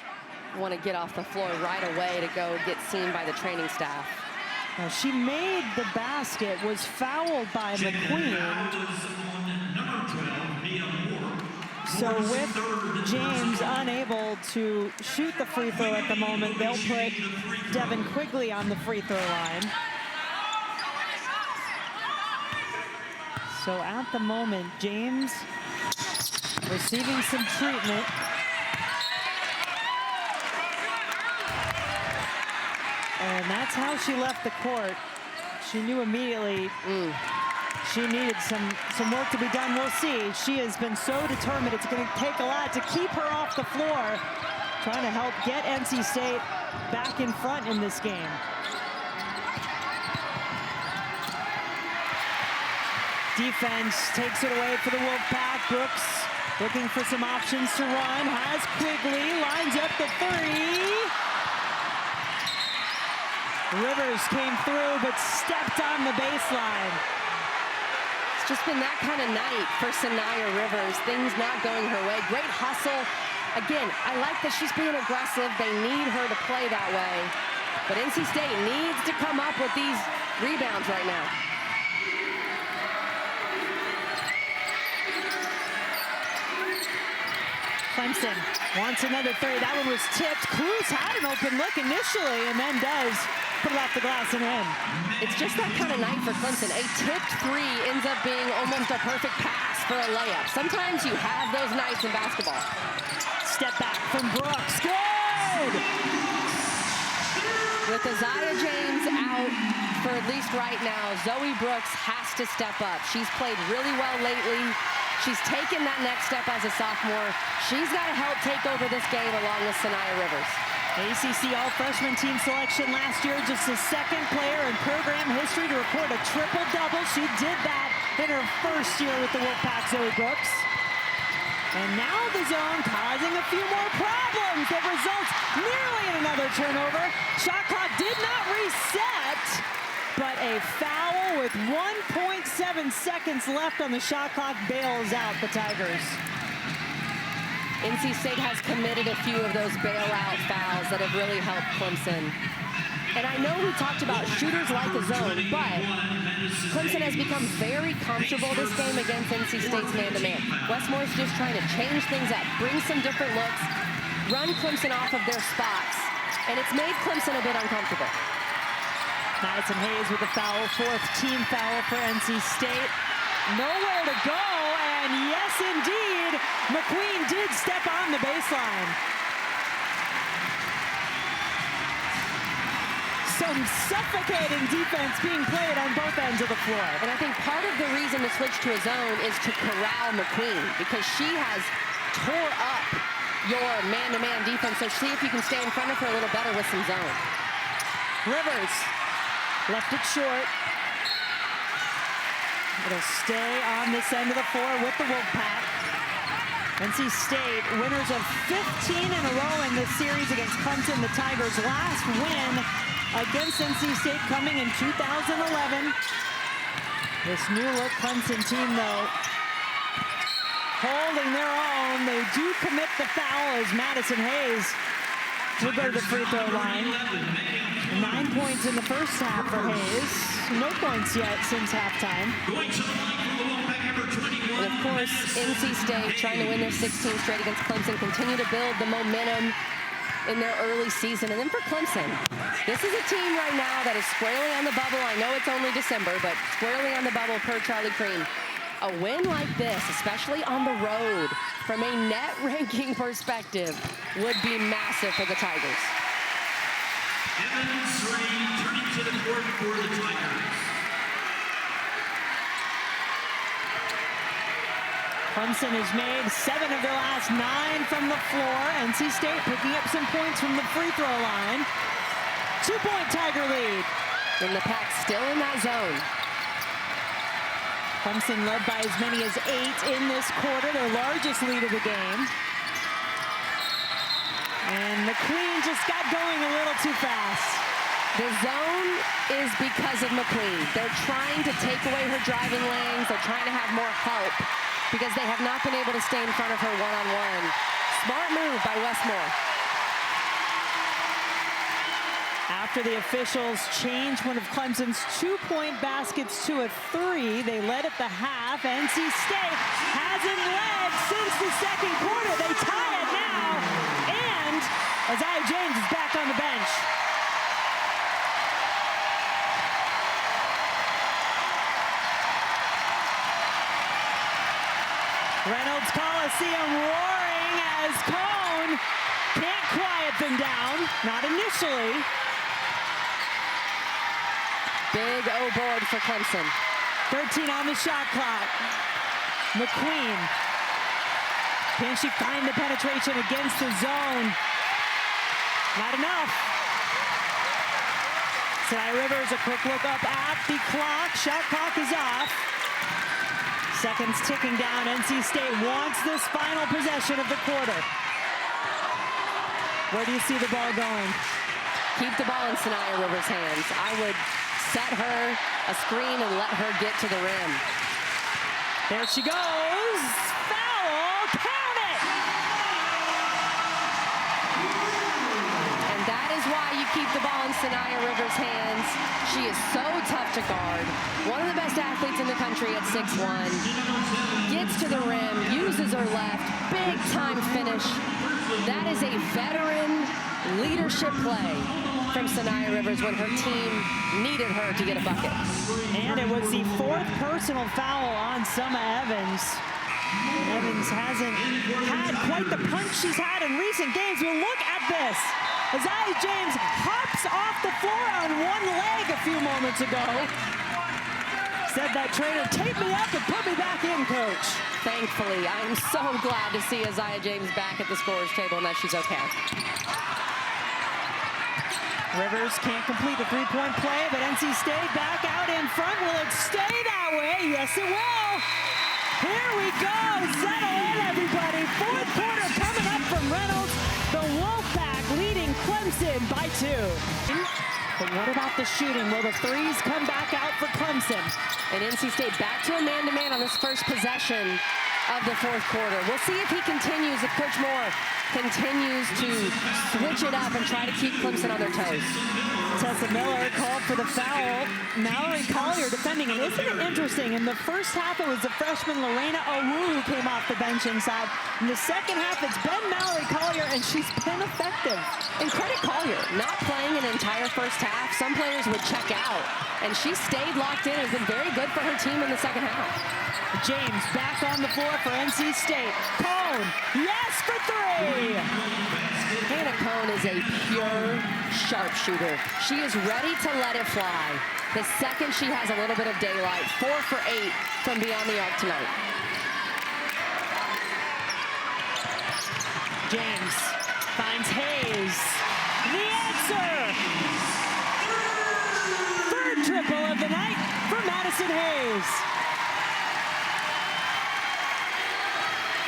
want to get off the floor right away to go get seen by the training staff. Now, she made the basket, was fouled by McQueen. So with James unable to shoot the free throw at the moment, they'll put Devin Quigley on the free throw line. So at the moment, James receiving some treatment. And that's how she left the court. She knew immediately she needed some work to be done. We'll see. She has been so determined. It's going to take a lot to keep her off the floor, trying to help get NC State back in front in this game. Defense takes it away for the Wolfpack. Brooks looking for some options to run. Has Quigley, lines up the 3. Rivers came through, but stepped on the baseline. It's just been that kind of night for Saniya Rivers. Things not going her way. Great hustle. Again, I like that she's being aggressive. They need her to play that way. But NC State needs to come up with these rebounds right now. Clemson wants another 3. That one was tipped. Cruz had an open look initially and then does put it off the glass and in. It's just that kind of night for Clemson. A tipped three ends up being almost a perfect pass for a layup. Sometimes you have those nights in basketball. Step back from Brooks. Good! With Aziaha James out for at least right now, Zoe Brooks has to step up. She's played really well lately. She's taken that next step as a sophomore. She's got to help take over this game along with Saniya Rivers. ACC All-Freshman team selection last year, just the second player in program history to record a triple-double. She did that in her first year with the Wolfpack, Zoe Brooks. And now the zone causing a few more problems that results nearly in another turnover. Shot clock did not reset, but a foul with 1.7 seconds left on the shot clock bails out the Tigers. NC State has committed a few of those bailout fouls that have really helped Clemson. And I know we talked about shooters like a zone, but Clemson has become very comfortable this game against NC State's man-to-man. Wes Moore's just trying to change things up, bring some different looks, run Clemson off of their spots, and it's made Clemson a bit uncomfortable. Madison Hayes with a foul, fourth team foul for NC State. Nowhere to go, and yes, indeed, McQueen did step on the baseline. Some suffocating defense being played on both ends of the floor. And I think part of the reason to switch to a zone is to corral McQueen, because she has tore up your man-to-man defense. So see if you can stay in front of her a little better with some zone. Rivers left it short. It'll stay on this end of the floor with the Wolfpack. NC State, winners of 15 in a row in this series against Clemson. The Tigers' last win against NC State coming in 2011. This new-look Clemson team, though, holding their own. They do commit the foul as Madison Hayes will go to the free throw line. 9 points in the first half for Hayes. No points yet since halftime. And of course, NC State trying to win their 16th straight against Clemson, continue to build the momentum in their early season. And then for Clemson, this is a team right now that is squarely on the bubble. I know it's only December, but squarely on the bubble per Charlie Cream. A win like this, especially on the road, from a net ranking perspective, would be massive for the Tigers. Evans turning to the court for the Tigers. Clemson has made 7 of their last 9 from the floor. NC State picking up some points from the free throw line. 2-point Tiger lead. And the Pack still in that zone. Clemson led by as many as 8 in this quarter, their largest lead of the game. And McQueen just got going a little too fast. The zone is because of McQueen. They're trying to take away her driving lanes. They're trying to have more help because they have not been able to stay in front of her one-on-one. Smart move by Wes Moore. After the officials changed one of Clemson's 2-point baskets to a 3, they led at the half. NC State hasn't led since the second quarter. They tie it now, and Aziaha James is back on the bench. Reynolds Coliseum roaring as Kohn can't quiet them down, not initially. Big O board for Clemson. 13 on the shot clock. McQueen. Can she find the penetration against the zone? Not enough. Saniya Rivers, a quick look up at the clock. Shot clock is off. Seconds ticking down. NC State wants this final possession of the quarter. Where do you see the ball going? Keep the ball in Saniya Rivers' hands. I would set her a screen and let her get to the rim. There she goes. Foul. Count it. And that is why you keep the ball in Saniya Rivers' hands. She is so tough to guard. One of the best athletes in the country at 6'1". Gets to the rim, uses her left, big time finish. That is a veteran leadership play from Saniya Rivers when her team needed her to get a bucket. And it was the 4th personal foul on Summa Evans. Evans hasn't had quite the punch she's had in recent games. Well, look at this. Aziaha James hops off the floor on one leg a few moments ago. Said that trainer, tape me up and put me back in, coach. Thankfully, I'm so glad to see Aziaha James back at the scorer's table and that she's okay. Rivers can't complete the three-point play, but NC State back out in front. Will it stay that way? Yes, it will. Here we go. Settle in, everybody. 4th quarter coming up from Reynolds. The Wolfpack leading Clemson by 2. But what about the shooting? Will the threes come back out for Clemson? And NC State back to a man-to-man on this first possession of the 4th quarter. We'll see if he continues, if Coach Moore continues to switch it up and try to keep Clemson on their toes. Tessa Miller called for the foul. Mallory Collier defending. And isn't it interesting? In the first half, it was the freshman Lorena Owu who came off the bench inside. In the second half, it's been Mallory Collier, and she's been effective. And credit Collier, not playing an entire first half. Some players would check out, and she stayed locked in. Has been very good for her team in the second half. James back on the floor for NC State. Kohn, yes for 3. Hannah Kohn is a pure sharpshooter. She is ready to let it fly. The second she has a little bit of daylight, 4 for 8 from beyond the arc tonight. James finds Hayes. The answer! 3rd triple of the night for Madison Hayes.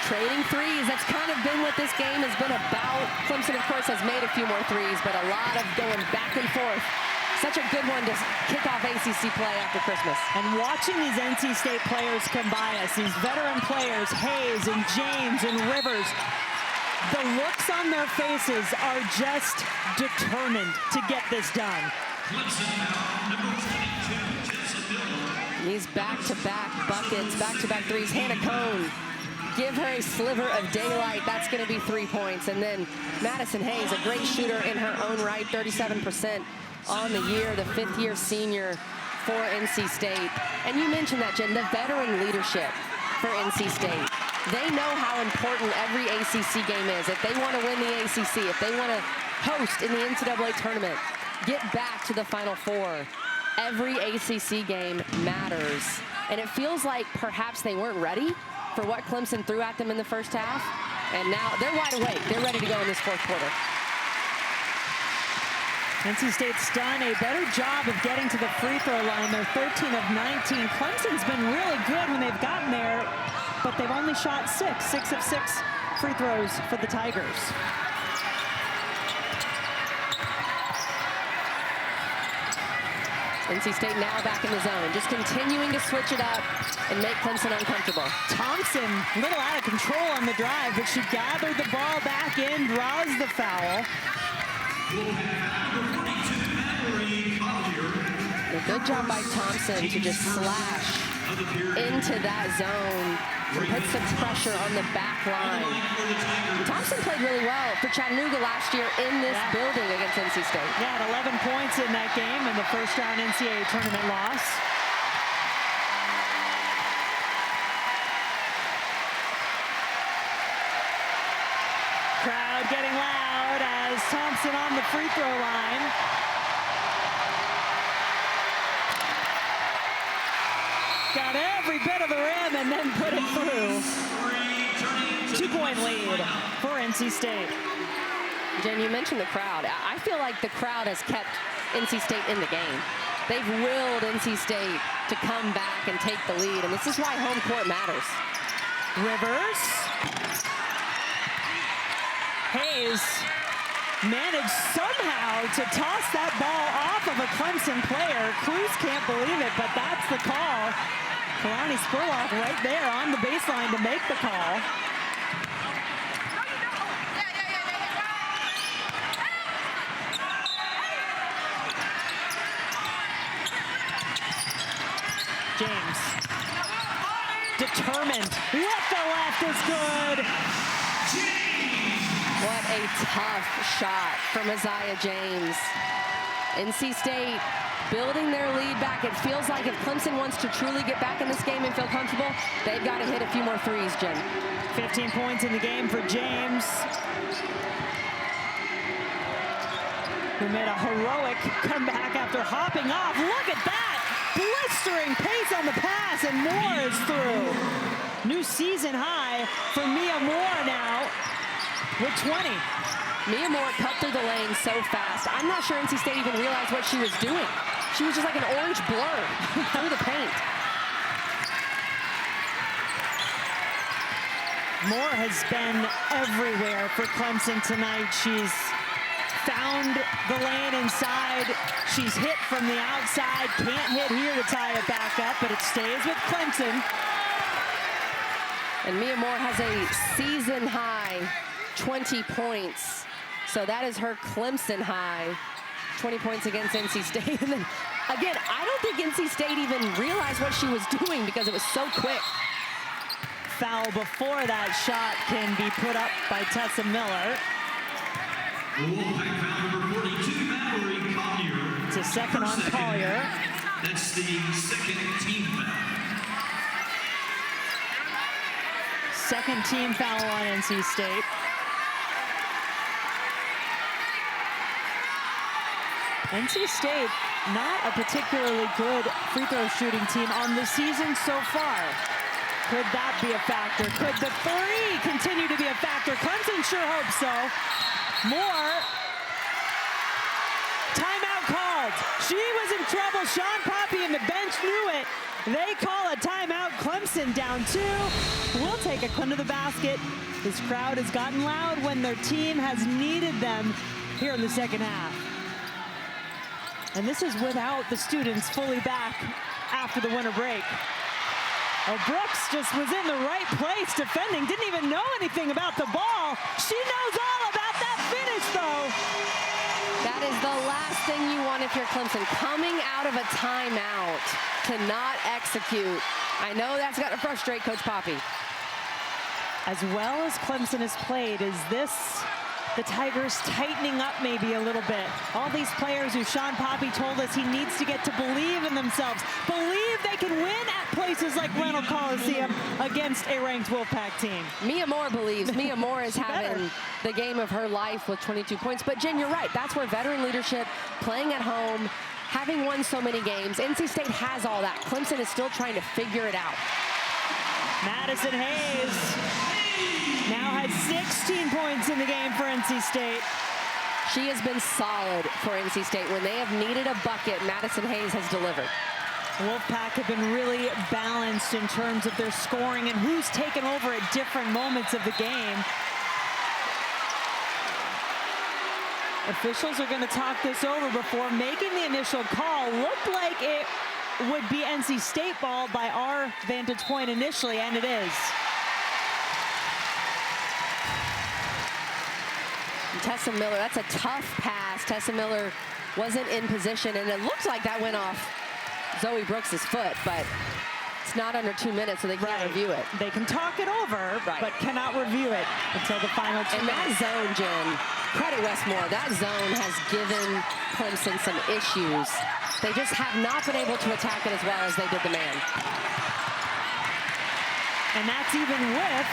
Trading threes, that's kind of been what this game has been about. Clemson, of course, has made a few more threes, but a lot of going back and forth. Such a good one to kick off ACC play after Christmas. And watching these NC State players come by us, these veteran players, Hayes and James and Rivers, the looks on their faces are just determined to get this done. These back-to-back buckets, back-to-back threes. Hannah Kohn, give her a sliver of daylight. That's going to be 3 points. And then Madison Hayes, a great shooter in her own right, 37% on the year, the 5th-year senior for NC State. And you mentioned that, Jen, the veteran leadership for NC State. They know how important every ACC game is. If they want to win the ACC, if they want to host in the NCAA tournament, get back to the Final Four, every ACC game matters. And it feels like perhaps they weren't ready for what Clemson threw at them in the first half. And now they're wide awake. They're ready to go in this 4th quarter. NC State's done a better job of getting to the free throw line. They're 13 of 19. Clemson's been really good when they've gotten there, but they've only shot 6 of 6 free throws for the Tigers. NC State now back in the zone, just continuing to switch it up and make Clemson uncomfortable. Thompson, a little out of control on the drive, but she gathered the ball back in, draws the foul. A good job by Thompson to just slash into that zone and put some pressure on the back line. Thompson played really well for Chattanooga last year in this building against NC State. Yeah, had 11 points in that game in the first round NCAA tournament loss. Crowd getting loud as Thompson on the free throw line. Got every bit of the rim and then put it through. 2-point lead for NC State. Jen, you mentioned the crowd. I feel like the crowd has kept NC State in the game. They've willed NC State to come back and take the lead, and this is why home court matters. Rivers. Hayes managed somehow to toss that ball off of a Clemson player. Cruz can't believe it, but that's the call. Kalani Spurlock right there on the baseline to make the call. James. Determined. With the left is good. What a tough shot from Aziaha James. NC State building their lead back. It feels like if Clemson wants to truly get back in this game and feel comfortable, they've got to hit a few more threes, Jen. 15 points in the game for James, who made a heroic comeback after hopping off. Look at that! Blistering pace on the pass, and Moore is through. New season high for Mia Moore now with 20. Mia Moore cut through the lane so fast. I'm not sure NC State even realized what she was doing. She was just like an orange blur through the paint. Moore has been everywhere for Clemson tonight. She's found the lane inside. She's hit from the outside. Can't hit here to tie it back up, but it stays with Clemson. And Mia Moore has a season high 20 points. So that is her Clemson high. 20 points against NC State. And then again, I don't think NC State even realized what she was doing because it was so quick. Foul before that shot can be put up by Tessa Miller. Wolfpack foul number 42, Mallory Collier. It's a second on Collier. That's the second team foul. Second team foul on NC State. NC State, not a particularly good free throw shooting team on the season so far. Could that be a factor? Could the three continue to be a factor? Clemson sure hopes so. Moore. Timeout called. She was in trouble. Sean Poppy and the bench knew it. They call a timeout. Clemson down 2. We'll take a Clem to the basket. This crowd has gotten loud when their team has needed them here in the second half. And this is without the students fully back after the winter break. Oh, Brooks just was in the right place defending, didn't even know anything about the ball. She knows all about that finish, though. That is the last thing you want if you're Clemson. Coming out of a timeout to not execute. I know that's got to frustrate Coach Poppy. As well as Clemson has played, is this the Tigers tightening up maybe a little bit? All these players who Sean Poppy told us he needs to get to believe in themselves, believe they can win at places like Reynolds Coliseum against a ranked Wolfpack team. Mia Moore believes. Mia Moore is having the game of her life with 22 points. But Jen, you're right. That's where veteran leadership, playing at home, having won so many games. NC State has all that. Clemson is still trying to figure it out. Madison Hayes now has 16 points in the game for NC State. She has been solid for NC State. When they have needed a bucket, Madison Hayes has delivered. Wolfpack have been really balanced in terms of their scoring and who's taken over at different moments of the game. Officials are going to talk this over before making the initial call. Looked like it would be NC State ball by our vantage point initially, and it is. Tessa Miller, that's a tough pass. Tessa Miller wasn't in position, and it looks like that went off Zoe Brooks' foot, but it's not under 2 minutes, so they can't review it. They can talk it over, but cannot review it until the final 2 and minutes. that zone, Jen, credit Wes Moore, that zone has given Clemson some issues. They just have not been able to attack it as well as they did the man. And that's even with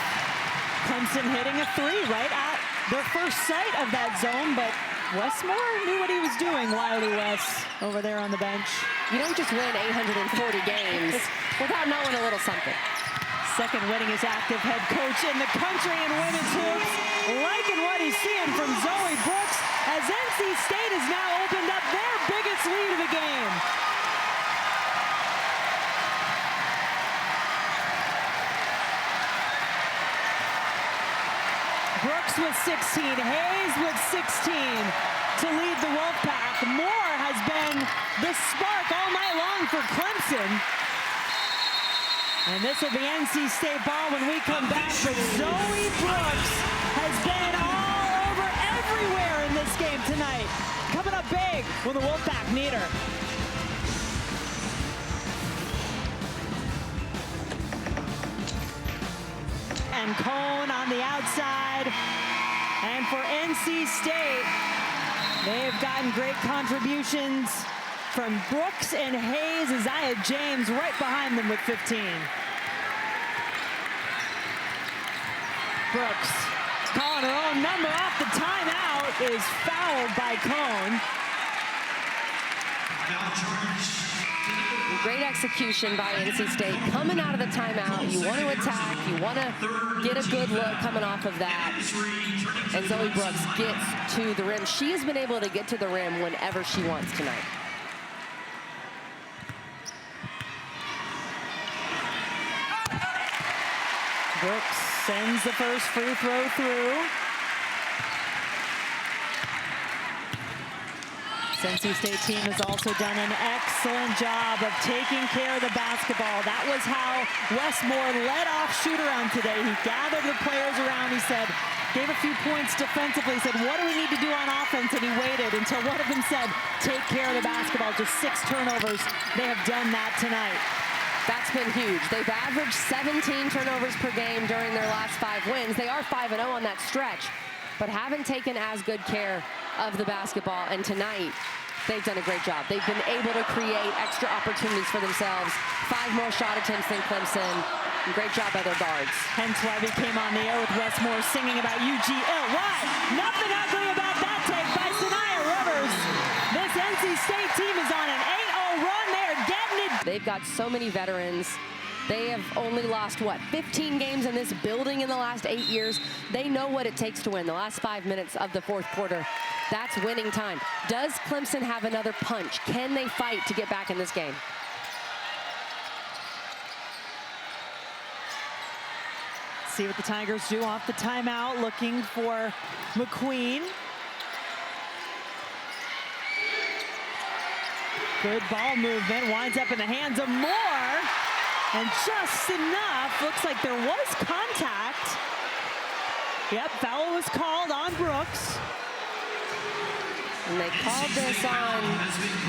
Clemson hitting a 3 right at their first sight of that zone, but Wes Moore knew what he was doing. Wily Wes over there on the bench. You don't just win 840 games without knowing a little something. Second winningest active head coach in the country in women's hoops. Liking what he's seeing from Zoe Brooks as NC State has now opened up their biggest lead of the game. Brooks with 16, Hayes with 16 to lead the Wolfpack. Moore has been the spark all night long for Clemson. And this will be NC State ball when we come back, but Zoe Brooks has been all over everywhere in this game tonight. Coming up big when the Wolfpack need her. And Kohn on the outside. And for NC State, They've gotten great contributions from Brooks and Hayes. Aziaha James right behind them with 15. Brooks calling her own number off the timeout, is fouled by Kohn. Great execution by NC State. Coming out of the timeout, you want to attack, you want to get a good look coming off of that. And Zoe Brooks gets to the rim. She has been able to get to the rim whenever she wants tonight. Brooks sends the first free throw through. NC State team has also done an excellent job of taking care of the basketball. That was how Wes Moore led off shoot-around today. He gathered the players around. He said, gave a few points defensively. He said, what do we need to do on offense? And he waited until one of them said, take care of the basketball. Just 6 turnovers. They have done that tonight. That's been huge. They've averaged 17 turnovers per game during their last 5 wins. They are 5-0 on that stretch, but haven't taken as good care of the basketball. And tonight, they've done a great job. They've been able to create extra opportunities for themselves. 5 more shot attempts than Clemson. Great job by their guards. Hence why we came on the air with Wes Moore singing about UGL. Why? Nothing ugly about that take by Saniya Rivers. This NC State team is on an 8-0 run. They're getting it. They've got so many veterans. They have only lost, what, 15 games in this building in the last 8 years. They know what it takes to win. The last 5 minutes of the 4th quarter, that's winning time. Does Clemson have another punch? Can they fight to get back in this game? See what the Tigers do off the timeout, looking for McQueen. Good ball movement, winds up in the hands of Moore. And just enough, looks like there was contact. Yep, foul was called on Brooks. And they called this on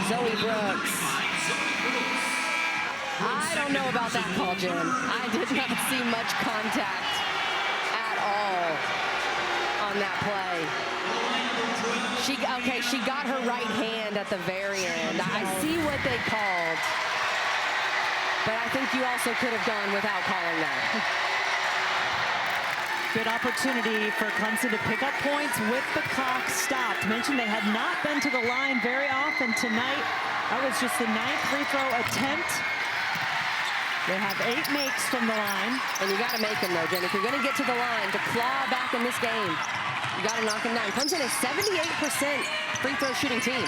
Zoe Brooks. I don't know about that call, Jim. I did not see much contact at all on that play. She got her right hand at the very end. I see what they called. But I think you also could have gone without calling that. Good opportunity for Clemson to pick up points with the clock stopped. Mentioned they had not been to the line very often tonight. That was just the 9th free throw attempt. They have 8 makes from the line. And you got to make them, though, Jen. If you're going to get to the line to claw back in this game, you got to knock them down. Clemson is 78% free throw shooting team.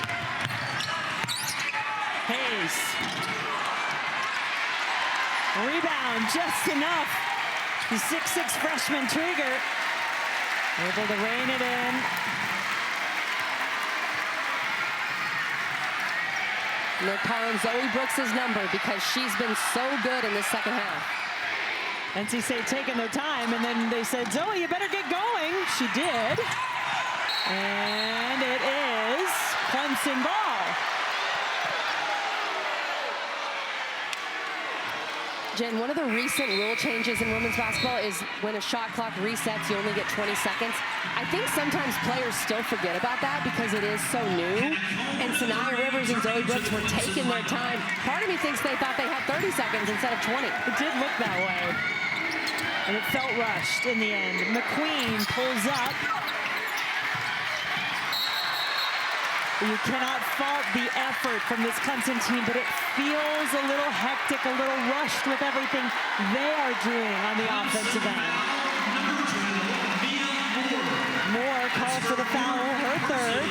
Hayes. Rebound just enough. The 6'6" freshman Trigger able to rein it in. And they're calling Zoe Brooks' number because she's been so good in this second half. NC State taking their time, and then they said, Zoe, you better get going. She did. And it is Clemson ball. Jen, one of the recent rule changes in women's basketball is when a shot clock resets, you only get 20 seconds. I think sometimes players still forget about that because it is so new. And Saniya Rivers and Zoe Brooks were taking their time. Part of me thinks they thought they had 30 seconds instead of 20. It did look that way. And it felt rushed in the end. McQueen pulls up. You cannot fault the effort from this Clemson team, but it feels a little hectic, a little rushed with everything they are doing on the offensive end. Moore called for the foul, her 3rd.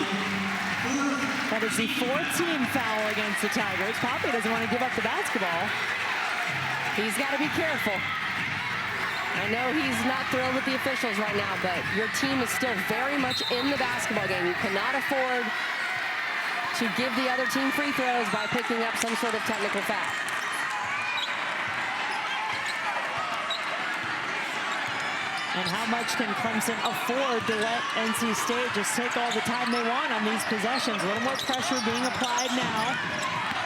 That is the 4th team foul against the Tigers. Poppy doesn't want to give up the basketball. He's got to be careful. I know he's not thrilled with the officials right now, but your team is still very much in the basketball game. You cannot afford to give the other team free throws by picking up some sort of technical foul. And how much can Clemson afford to let NC State just take all the time they want on these possessions? A little more pressure being applied now.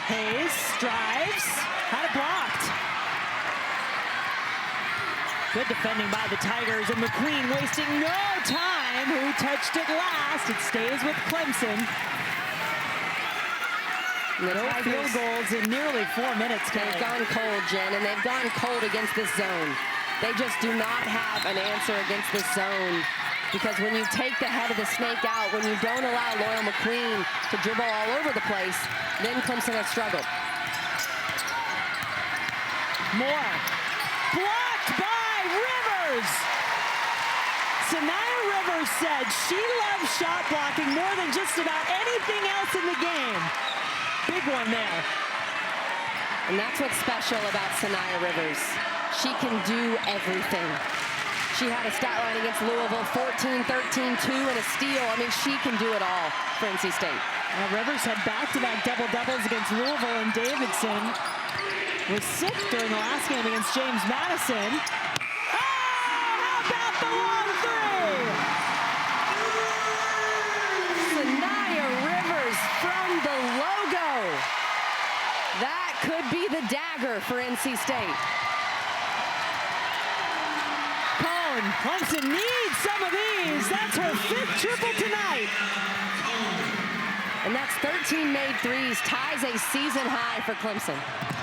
Hayes drives, had it blocked. Good defending by the Tigers, and McQueen wasting no time. time, who touched it last? It stays with Clemson. No field goals in nearly 4 minutes. They've gone cold, Jen, and they've gone cold against this zone. They just do not have an answer against this zone, because when you take the head of the snake out, when you don't allow Loyal McQueen to dribble all over the place, then Clemson has struggled. Moore, blocked by Rivers. Saniya Rivers said she loves shot blocking more than just about anything else in the game. Big one there. And that's what's special about Saniya Rivers. She can do everything. She had a stat line against Louisville, 14, 13, 2, and a steal. I mean, she can do it all for NC State. Rivers had back-to-back double-doubles against Louisville, and Davidson was sick during the last game against James Madison. Oh, how about the long three? Saniya Rivers from the logo. That could be the dagger for NC State. Kohn, Clemson needs some of these. That's her 5th triple tonight. And that's 13 made threes, ties a season high for Clemson.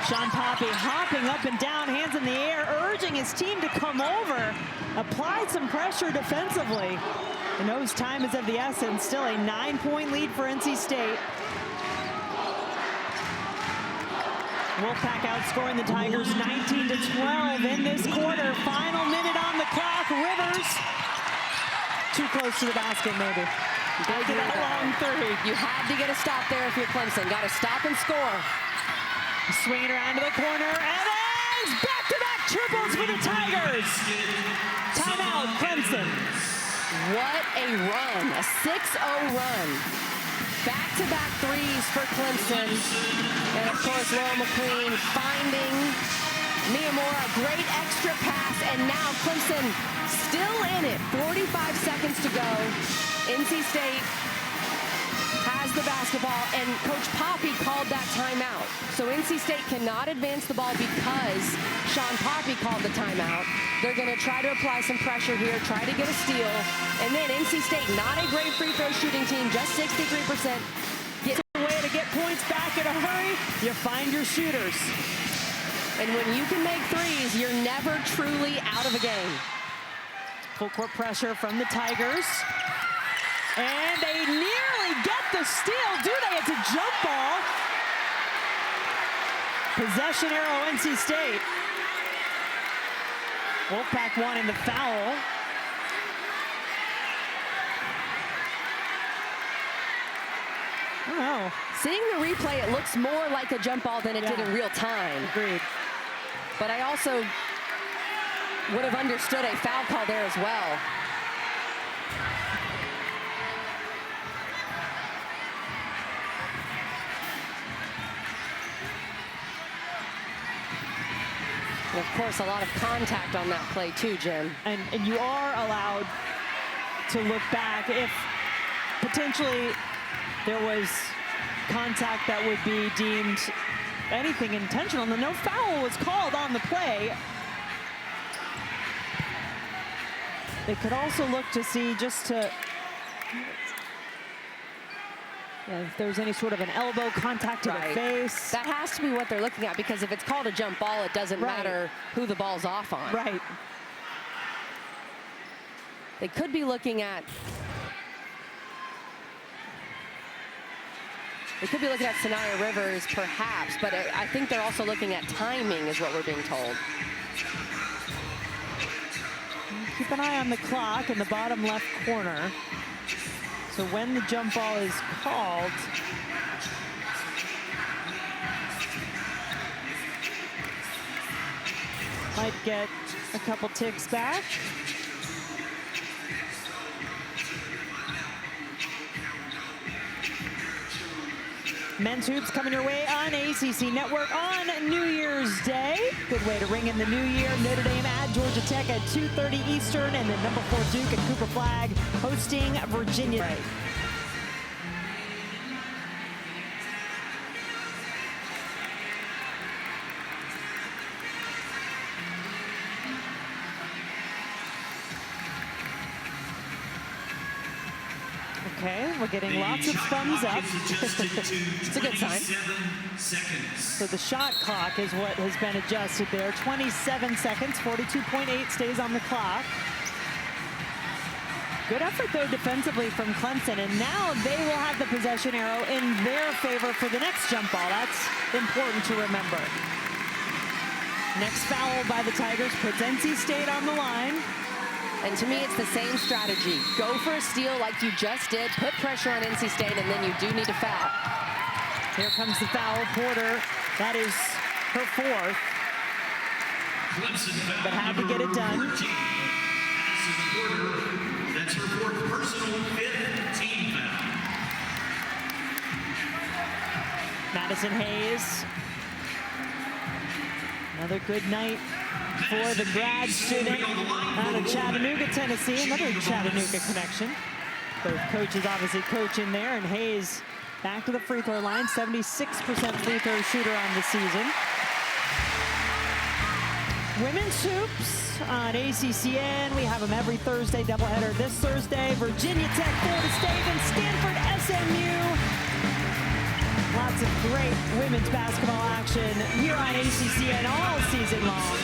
Sean Poppy hopping up and down, hands in the air, urging his team to come over. Applied some pressure defensively. And knows time is of the essence. Still a 9-point lead for NC State. Wolfpack outscoring the Tigers 19-12 in this quarter. Final minute on the clock. Rivers too close to the basket, maybe. Back to that long three. You had to get a stop there if you're Clemson. Got to stop and score. Swinging around to the corner, and there's back-to-back triples for the Tigers. Timeout, Clemson. What a run, a 6-0 run. Back-to-back threes for Clemson. And of course, Loyal McQueen finding Miyamura, a great extra pass, and now Clemson still in it. 45 seconds to go. NC State has the basketball, and Coach Poppy called that timeout. So NC State cannot advance the ball because Sean Poppy called the timeout. They're going to try to apply some pressure here, try to get a steal. And then NC State, not a great free throw shooting team, just 63%. Get a way to get points back in a hurry. You find your shooters. And when you can make threes, you're never truly out of a game. Full court pressure from the Tigers. And they nearly get the steal, do they? It's a jump ball. Possession arrow, NC State. Wolfpack wanting the foul. I don't know. Seeing the replay, it looks more like a jump ball than it did in real time. Agreed. But I also would have understood a foul call there as well. And of course, a lot of contact on that play too, Jim. And you are allowed to look back if potentially there was contact that would be deemed anything intentional. And no foul was called on the play. They could also look to see just to, if there's any sort of an elbow contact to the face. That has to be what they're looking at, because if it's called a jump ball, it doesn't matter who the ball's off on. Right. They could be looking at, Saniya Rivers, perhaps, but I think they're also looking at timing is what we're being told. Keep an eye on the clock in the bottom left corner. So when the jump ball is called, might get a couple ticks back. Men's hoops coming your way on ACC Network on New Year's Day. Good way to ring in the new year. Notre Dame at Georgia Tech at 2:30 Eastern, and then number 4 Duke at Cooper Flag hosting Virginia. Right. Okay, we're getting lots of thumbs up. It's a good sign. So the shot clock is what has been adjusted there. 27 seconds, 42.8 stays on the clock. Good effort, though, defensively from Clemson, and now they will have the possession arrow in their favor for the next jump ball. That's important to remember. Next foul by the Tigers puts NC State on the line. And to me, it's the same strategy. Go for a steal like you just did, put pressure on NC State, and then you do need to foul. Here comes the foul. Porter, that is her fourth, but had to get it done. That's her fourth personal, fifth team foul. Madison Hayes. Another good night for the grad student out of Chattanooga, Tennessee. Another Chattanooga connection. Both coaches obviously coaching there, and Hayes back to the free throw line. 76% free throw shooter on the season. Women's hoops on ACCN. We have them every Thursday, doubleheader this Thursday. Virginia Tech, Florida State, and Stanford, SMU. Lots of great women's basketball action here on ACCN all season long.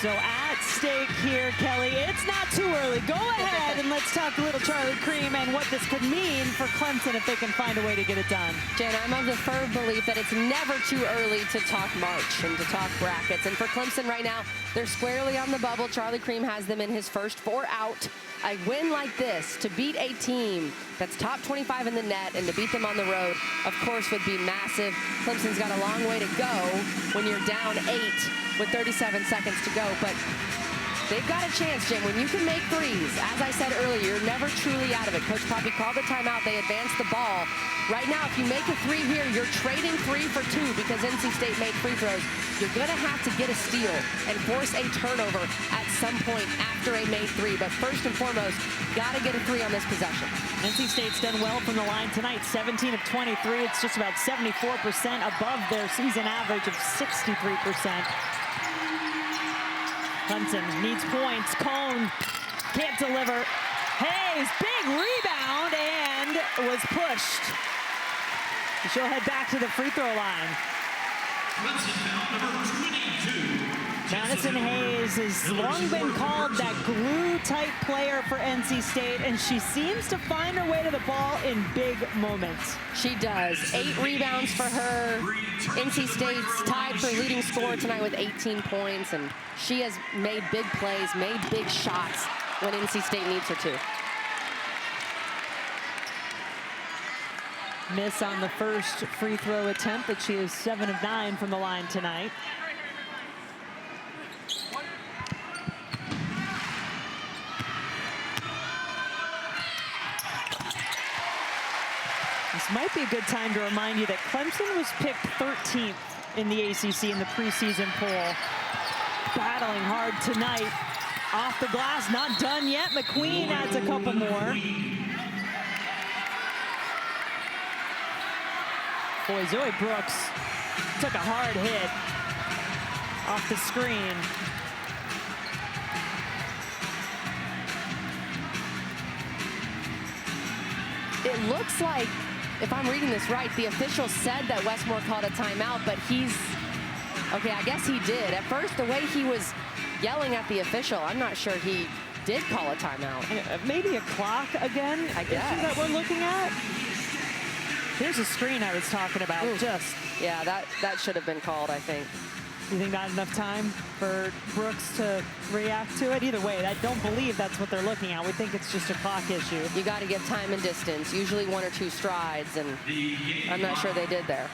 So at stake here, Kelly, it's not too early. Go ahead and let's talk a little Charlie Cream and what this could mean for Clemson if they can find a way to get it done. Jen, I'm of the firm belief that it's never too early to talk March and to talk brackets. And for Clemson right now, they're squarely on the bubble. Charlie Cream has them in his first 4 out. A win like this to beat a team that's top 25 in the net and to beat them on the road, of course, would be massive. Clemson's got a long way to go when you're down 8 with 37 seconds to go, but they've got a chance, Jim. When you can make threes, as I said earlier, you're never truly out of it. Coach Poppy called the timeout. They advanced the ball. Right now, if you make a 3 here, you're trading 3 for 2 because NC State made free throws. You're going to have to get a steal and force a turnover at some point after a made 3. But first and foremost, got to get a 3 on this possession. NC State's done well from the line tonight. 17 of 23. It's just about 74% above their season average of 63%. Clemson needs points. Kohn can't deliver. Hayes, big rebound, and was pushed. She'll head back to the free throw line. Number 22. Madison Hayes has long been called that glue-type player for NC State, and she seems to find her way to the ball in big moments. She does. 8 rebounds for her. NC State's tied for leading scorer tonight with 18 points, and she has made big plays, made big shots when NC State needs her to. Miss on the first free throw attempt, but she is 7 of 9 from the line tonight. This might be a good time to remind you that Clemson was picked 13th in the ACC in the preseason poll. Battling hard tonight. Off the glass, not done yet. McQueen adds a couple more. Boy, Zoe Brooks took a hard hit off the screen. It looks like, if I'm reading this right, the official said that Wes Moore called a timeout, but okay, I guess he did. At first, the way he was yelling at the official, I'm not sure he did call a timeout. Maybe a clock again, I guess, that we're looking at. Here's a screen I was talking about. Ooh. Just. Yeah, that should have been called, I think. You think not enough time for Brooks to react to it? Either way, I don't believe that's what they're looking at. We think it's just a clock issue. You got to give time and distance, usually 1 or 2 strides, and I'm not sure they did there.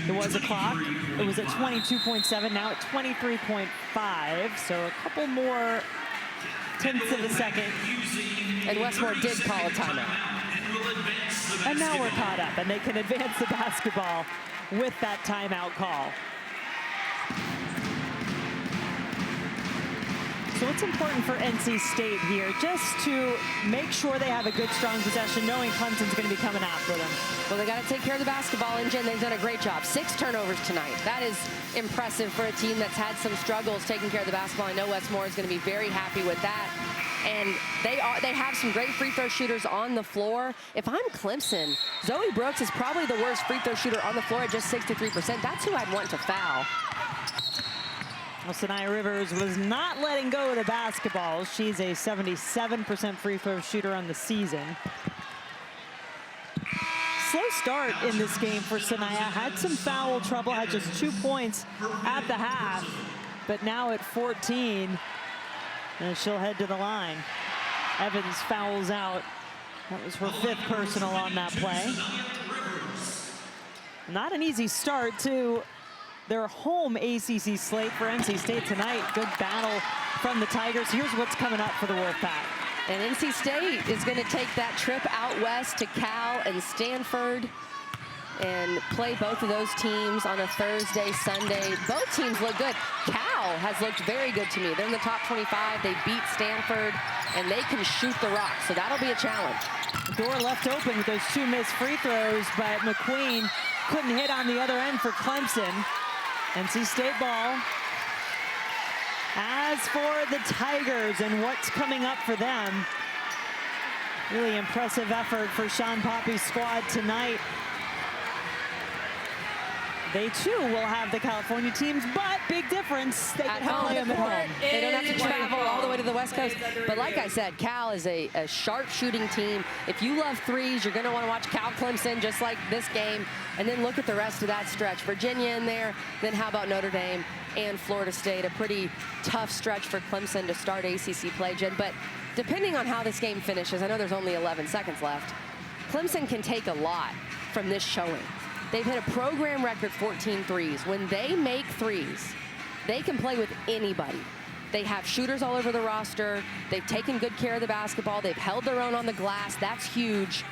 It was a clock. It was at 22.7, now at 23.5, so a couple more tenths of a second. And Wes Moore did call a timeout. And now we're caught up, and they can advance the basketball with that timeout call. So what's important for NC State here? Just to make sure they have a good, strong possession, knowing Clemson's going to be coming after them. Well, they got to take care of the basketball engine. They've done a great job. 6 turnovers tonight. That is impressive for a team that's had some struggles taking care of the basketball. I know Wes Moore is going to be very happy with that. And they have some great free throw shooters on the floor. If I'm Clemson, Zoe Brooks is probably the worst free throw shooter on the floor at just 63%. That's who I'd want to foul. Well, Saniya Rivers was not letting go of the basketball. She's a 77% free throw shooter on the season. Slow start in this game for Saniya. Had some foul trouble, had just 2 points at the half, but now at 14, and she'll head to the line. Evans fouls out. That was her 5th personal on that play. Not an easy start to their home ACC slate for NC State tonight. Good battle from the Tigers. Here's what's coming up for the Wolfpack. And NC State is going to take that trip out west to Cal and Stanford and play both of those teams on a Thursday, Sunday. Both teams look good. Cal has looked very good to me. They're in the top 25. They beat Stanford, and they can shoot the rock, so that'll be a challenge. The door left open with those 2 missed free throws, but McQueen couldn't hit on the other end for Clemson. NC State ball. As for the Tigers and what's coming up for them, really impressive effort for Sean Poppy's squad tonight. They too will have the California teams, but big difference. They can play them at home. They don't have to travel all the way to the West Coast. But like I said, Cal is a sharp shooting team. If you love threes, you're going to want to watch Cal Clemson just like this game. And then look at the rest of that stretch. Virginia in there. Then how about Notre Dame and Florida State? A pretty tough stretch for Clemson to start ACC play, Jen. But depending on how this game finishes, I know there's only 11 seconds left, Clemson can take a lot from this showing. They've hit a program record 14 threes. When they make threes, they can play with anybody. They have shooters all over the roster. They've taken good care of the basketball. They've held their own on the glass. That's huge.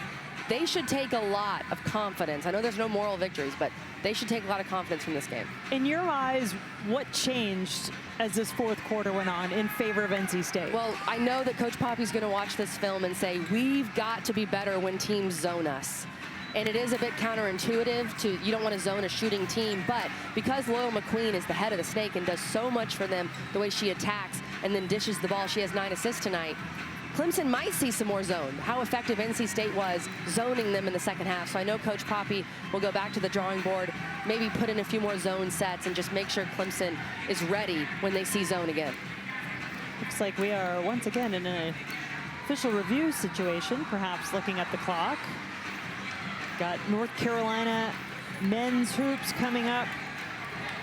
They should take a lot of confidence. I know there's no moral victories, but they should take a lot of confidence from this game. In your eyes, what changed as this 4th quarter went on in favor of NC State? Well, I know that Coach Poppy's going to watch this film and say, we've got to be better when teams zone us. And it is a bit counterintuitive to, you don't want to zone a shooting team, but because Loyal McQueen is the head of the snake and does so much for them, the way she attacks and then dishes the ball, she has 9 assists tonight. Clemson might see some more zone. How effective NC State was zoning them in the second half. So I know Coach Poppy will go back to the drawing board, maybe put in a few more zone sets and just make sure Clemson is ready when they see zone again. Looks like we are once again in an official review situation, perhaps looking at the clock. Got North Carolina men's hoops coming up,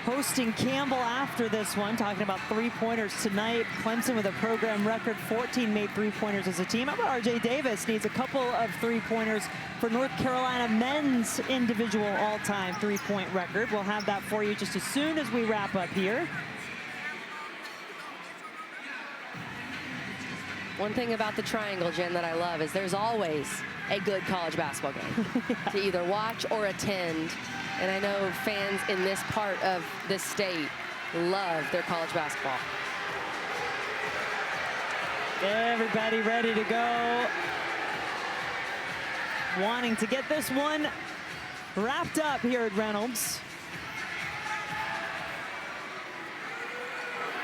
hosting Campbell after this one, talking about 3-pointers tonight. Clemson with a program record, 14 made 3-pointers as a team. How about RJ Davis needs a couple of 3-pointers for North Carolina men's individual all-time 3-point record. We'll have that for you just as soon as we wrap up here. One thing about the triangle, Jen, that I love is there's always a good college basketball game to either watch or attend. And I know fans in this part of the state love their college basketball. Everybody ready to go. Wanting to get this one wrapped up here at Reynolds.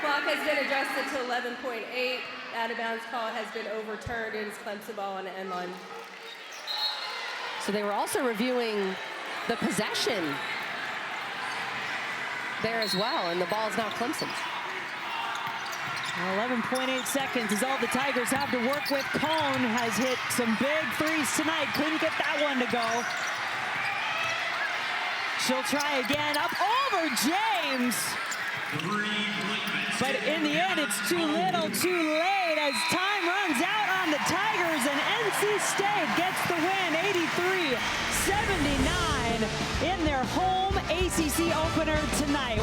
Clock has been adjusted to 11.8. Out of bounds call has been overturned. It is Clemson ball on the end line. So they were also reviewing the possession there as well, and the ball is now Clemson's. 11.8 seconds is all the Tigers have to work with. Kohn has hit some big threes tonight. Couldn't get that one to go. She'll try again. Up over James. But in the end, it's too little, too late as time runs out on the Tigers, and NC State gets the win, 83-79 in their home ACC opener tonight.